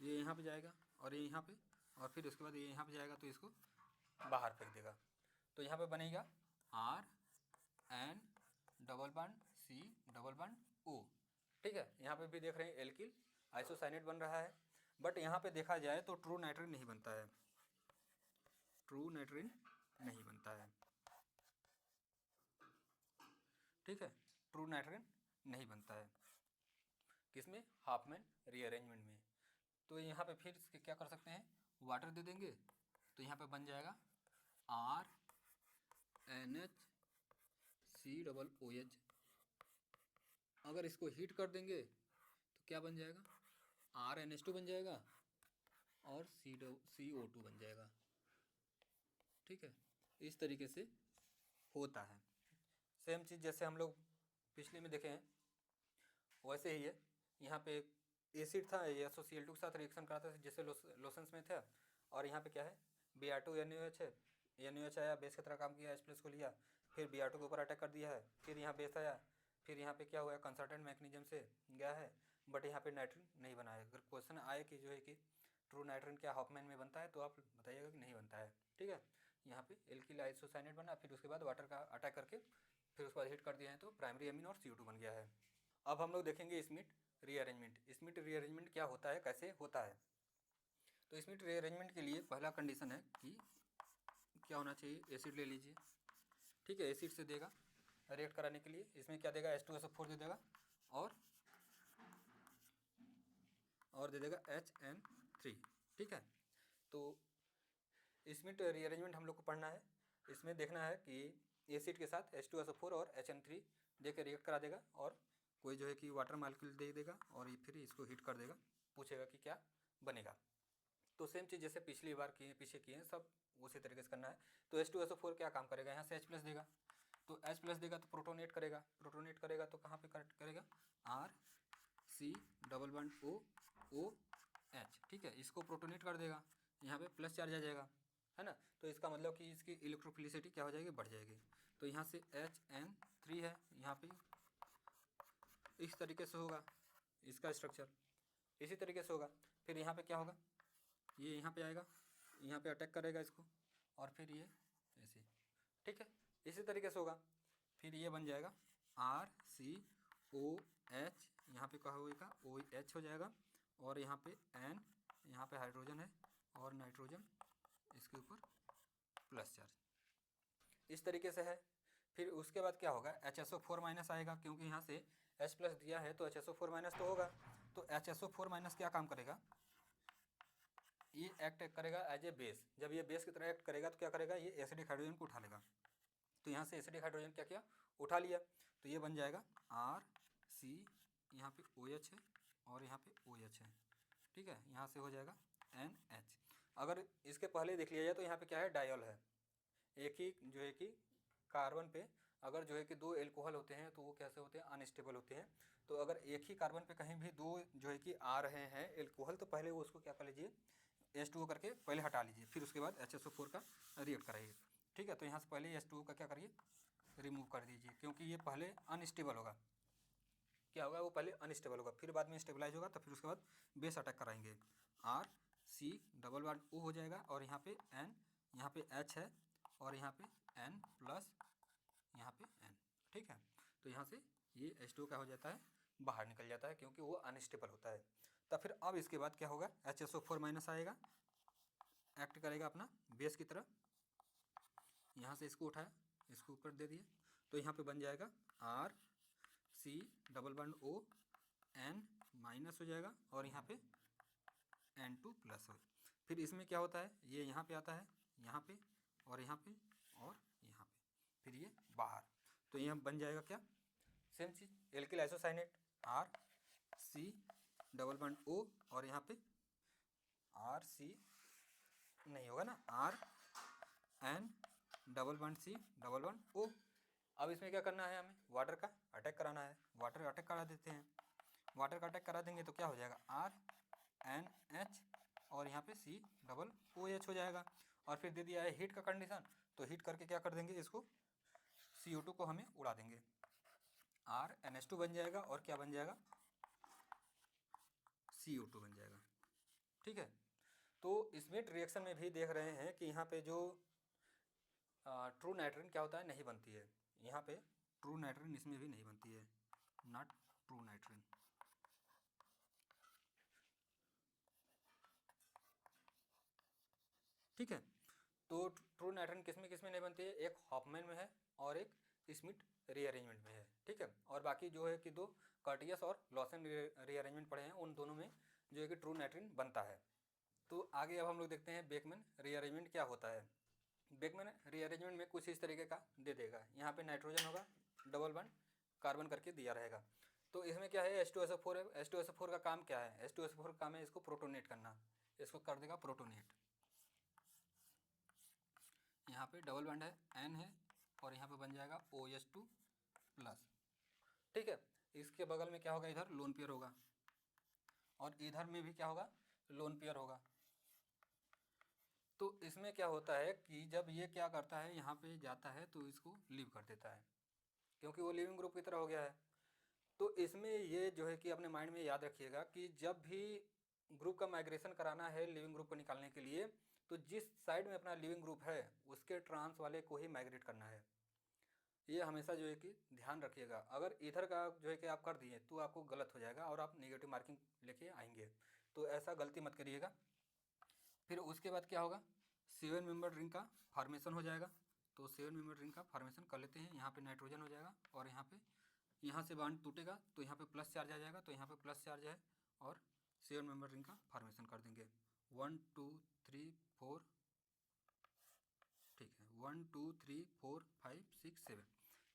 ये यहाँ पे जाएगा, और ये यहाँ पे, और फिर उसके बाद ये यहाँ पे जाएगा, तो इसको बाहर फेंक देगा, तो यहाँ पे बनेगा RN⋯C⋯O। ठीक है, यहाँ पे भी देख रहे हैं एल्किल आइसोसाइनेट बन रहा है, बट यहाँ पे देखा जाए तो ट्रू नाइट्रोजन नहीं बनता है, ट्रू नाइट्रोजन नहीं बनता है। ठीक है, ट्रू नाइट्रोजन नहीं बनता है, किसमें, हाफमैन रीअरेंजमेंट में। तो यहाँ पे फिर क्या कर सकते हैं, वाटर दे देंगे, तो यहाँ पे बन जाएगा RNHC⋯OH। अगर इसको हीट कर देंगे तो क्या बन जाएगा, RNH2 बन जाएगा, और CO2 बन जाएगा। ठीक है, इस तरीके से होता है। सेम चीज़ जैसे हम लोग पिछले में देखे हैं वैसे ही है। यहाँ पे एसिड था, ये SOCl2 के साथ रिएक्शन कराता था जैसे लोशंस में था, और यहाँ पे क्या है, Br2 NaOH है, NaOH आया, बेस की तरह काम किया, H+ को लिया, फिर Br2 के ऊपर अटैक कर दिया है, फिर यहाँ बेस आया, फिर यहाँ पे क्या हुआ, कंसल्टेंट मैकेनिज्म से गया है, बट यहाँ पे नाइट्रिन नहीं बना है। अगर क्वेश्चन आए कि जो है कि ट्रू नाइट्रिन क्या हॉफमैन में बनता है, तो आप बताइएगा कि नहीं बनता है। ठीक है, यहाँ पे एल्किल आइसोसाइनेट बना, फिर उसके बाद वाटर का अटैक करके फिर उसके बाद हिट कर दिया है, तो प्राइमरी अमीन और CO2 बन गया है। अब हम लोग देखेंगे स्मिथ रीअरेंजमेंट। स्मिथ रीअरेंजमेंट क्या होता है, कैसे होता है। तो स्मिथ रीअरेंजमेंट के लिए पहला कंडीशन है कि क्या होना चाहिए, एसिड ले लीजिए। ठीक है, एसिड से देगा रिएक्ट कराने के लिए, इसमें क्या देगा, H2SO4 दे देगा और दे देगा HN3। ठीक है, तो स्मिथ रीअरेंजमेंट हम लोग को पढ़ना है। इसमें देखना है कि एसिड के साथ H2SO4 और HN3 दे के रिएक्ट करा देगा, और कोई जो है कि वाटर मालिक्यूल दे देगा और फिर इसको हीट कर देगा, पूछेगा कि क्या बनेगा। तो सेम चीज़ जैसे पिछली बार किए, पीछे किए, सब उसी तरीके से करना है। तो H2SO4 क्या काम करेगा, यहाँ से H+ देगा, तो H+ देगा तो प्रोटोनेट करेगा, प्रोटोनेट करेगा तो कहाँ पे करेगा, RC++OOH। ठीक है, इसको प्रोटोनेट कर देगा, यहाँ पे प्लस चार्ज आ जाएगा, है ना। तो इसका मतलब कि इसकी इलेक्ट्रोफिलिसिटी क्या हो जाएगी, बढ़ जाएगी। तो यहाँ से HN3 है, यहाँ पे इस तरीके से होगा इसका स्ट्रक्चर, इसी तरीके से होगा। फिर यहाँ पे क्या होगा, ये यहाँ पे आएगा, यहाँ पे अटैक करेगा इसको, और फिर ये ऐसे। ठीक है, इसी तरीके से होगा। फिर ये बन जाएगा RCOH, यहाँ पे क्या होगा, OH हो जाएगा, और यहाँ पे N, यहाँ पे हाइड्रोजन है और नाइट्रोजन इसके ऊपर प्लस चार्ज, इस तरीके से है। फिर उसके बाद क्या होगा, HSO4- आएगा, क्योंकि यहाँ से H+ दिया है तो HSO4- तो होगा। तो HSO4- क्या काम करेगा, ये एक्ट करेगा एज ए बेस। जब ये बेस की तरह एक्ट करेगा तो क्या करेगा, ये एसिडिक हाइड्रोजन को उठा लेगा। तो यहाँ से एसिडिक हाइड्रोजन क्या किया, उठा लिया, तो ये बन जाएगा RC, यहाँ पे OH है और यहाँ पे OH है। ठीक है, यहाँ से हो जाएगा NH। अगर इसके पहले देख लिया जाए तो यहाँ पे क्या है, डायल है। एक ही जो है कि कार्बन पे अगर जो है कि दो एल्कोहल होते हैं तो वो कैसे होते हैं, अनस्टेबल होते हैं। तो अगर एक ही कार्बन पे कहीं भी दो जो है कि आ रहे हैं एल्कोहल, तो पहले वो उसको क्या कर लीजिए, H2O करके पहले हटा लीजिए, फिर उसके बाद HSO4 का रिएक्ट कराइए। ठीक है, तो यहाँ से पहले H2O का क्या करिए, रिमूव कर दीजिए, क्योंकि ये पहले अनस्टेबल होगा। क्या होगा, वो पहले अनस्टेबल होगा, फिर बाद में स्टेबलाइज होगा, तो फिर उसके बाद बेस अटैक कराएंगे। RC++O हो जाएगा, और यहाँ पे N, यहाँ पे H है, और यहाँ पे N+, यहाँ पे N। ठीक है, तो यहाँ से ये H2O क्या हो जाता है, बाहर निकल जाता है, क्योंकि वो अनस्टेबल होता है। तब फिर अब इसके बाद क्या होगा, HSO4- आएगा, एक्ट करेगा अपना बेस की तरह, यहाँ से इसको उठाया, इसको ऊपर दे दिया, तो यहाँ पे बन जाएगा RC++O N- हो जाएगा, और यहाँ पे N2+ हो। फिर इसमें क्या होता है, ये यहाँ पे आता है, यहाँ पे और यहाँ पे और यहाँ पे, फिर ये बाहर, तो यहाँ बन जाएगा क्या, सेम चीज़, एल्किल आइसोसाइनेट RC++O, और यहाँ पे RC नहीं होगा ना, RN++C++O। अब इसमें क्या करना है, हमें वाटर का अटैक कराना है, वाटर अटैक करा देते हैं। वाटर का अटैक करा देंगे तो क्या हो जाएगा, RNH, और यहाँ पे C++OH हो जाएगा। और फिर दे दिया है हीट का कंडीशन, तो हीट करके क्या कर देंगे, इसको CO2 को हमें उड़ा देंगे, RNH2 बन जाएगा, और क्या बन जाएगा, CO2 बन जाएगा। ठीक है, तो इसमें रिएक्शन में भी देख रहे हैं कि यहाँ पे जो ट्रू नाइट्रोजन क्या होता है, नहीं बनती है। यहाँ पे ट्रू नाइट्रोजन इसमें भी नहीं बनती है, नॉट ट्रू नाइट्रोजन। ठीक है, तो ट्रू नाइट्रोजन किस में नहीं बनती है, एक हॉफमैन में है और एक स्मिथ रीअरेंजमेंट में है। ठीक है, और बाकी जो है कि दो कर्टियस और लॉसन रीअरेंजमेंट पढ़े हैं, उन दोनों में जो है कि ट्रू नाइट्रोजन बनता है। तो आगे अब हम लोग देखते हैं बेकमैन रीअरेंजमेंट क्या होता है। बेकमैन रीअरेंजमेंट में कुछ इस तरीके का दे देगा, यहाँ पे नाइट्रोजन होगा, डबल बॉन्ड कार्बन करके दिया रहेगा। तो इसमें क्या है, H2SO4 है। H2SO4 का काम क्या है, H2SO4 का काम है इसको प्रोटोनेट करना, इसको कर देगा प्रोटोनेट। यहाँ पे डबल बॉन्ड है, N है, और यहाँ पे बन जाएगा OH2+। ठीक है, इसके बगल में क्या होगा, इधर लोन पेयर होगा, और इधर में भी क्या होगा, लोन पेयर होगा। तो इसमें क्या होता है कि जब ये क्या करता है, यहाँ पे जाता है तो इसको लीव कर देता है, क्योंकि वो लिविंग ग्रुप की तरह हो गया है। तो इसमें ये जो है कि अपने माइंड में याद रखिएगा कि जब भी ग्रुप का माइग्रेशन कराना है लिविंग ग्रुप को निकालने के लिए, तो जिस साइड में अपना लिविंग ग्रुप है उसके ट्रांस वाले को ही माइग्रेट करना है। ये हमेशा जो है कि ध्यान रखिएगा। अगर इधर का जो है कि आप कर दिए तो आपको गलत हो जाएगा और आप नेगेटिव मार्किंग लेके आएंगे, तो ऐसा गलती मत करिएगा। फिर उसके बाद क्या होगा, 7 मेंबर रिंग का फॉर्मेशन हो जाएगा। तो 7 मेंबर रिंग का फॉर्मेशन कर लेते हैं। यहाँ पे नाइट्रोजन हो जाएगा और यहाँ से बॉन्ड टूटेगा तो यहाँ पे प्लस चार्ज आ जाएगा, तो यहाँ पे प्लस चार्ज है और 7 मेंबर रिंग का फॉर्मेशन कर देंगे। 1 2 3 4, ठीक है, 1 2 3 4 5 6 7।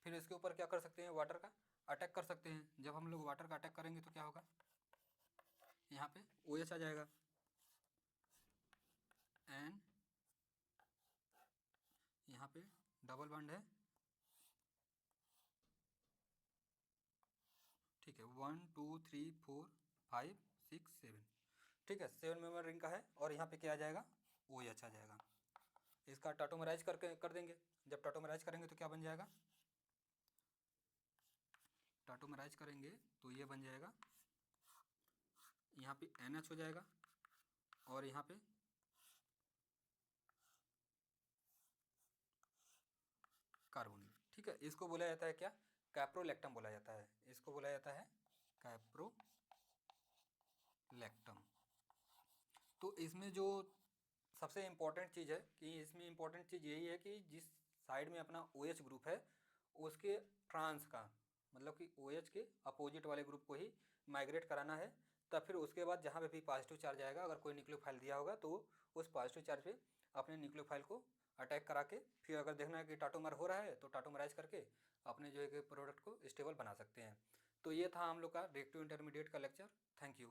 फिर इसके ऊपर क्या कर सकते हैं, वाटर का अटैक कर सकते हैं। जब हम लोग वाटर का अटैक करेंगे तो क्या होगा, यहाँ पे OH आ जाएगा एंड यहाँ पे डबल बॉन्ड है, ठीक है, 1 2 3 4 5 6 7, ठीक है, 7 मेंबर रिंग का है। और यहाँ पे क्या आ जाएगा, OH आ जाएगा। इसका टाटोमराइज करके कर देंगे। जब टाटोमराइज करेंगे तो क्या बन जाएगा, टाटोमराइज करेंगे तो ये बन जाएगा, यहाँ पे NH हो जाएगा और यहाँ पे कार्बोनिल, ठीक है। इसको बोला जाता है क्या, कैप्रोलैक्टम बोला जाता है। इसको बोला जाता है कैप्रोलैक्टम। तो इसमें जो सबसे इम्पोर्टेंट चीज़ है कि इसमें इम्पोर्टेंट चीज़ यही है कि जिस साइड में अपना OH ग्रुप है उसके ट्रांस का, मतलब कि OH के अपोजिट वाले ग्रुप को ही माइग्रेट कराना है। तब फिर उसके बाद जहाँ पे भी पॉजिटिव चार्ज आएगा, अगर कोई न्यूक्लियोफाइल दिया होगा तो उस पॉजिटिव चार्ज पे अपने न्यूक्लियोफाइल को अटैक करा के फिर अगर देखना है कि टाटोमर हो रहा है तो टाटोमराइज करके अपने जो है कि प्रोडक्ट को स्टेबल बना सकते हैं। तो ये था हम लोग का रिएक्टिव इंटरमीडिएट का लेक्चर। Thank you.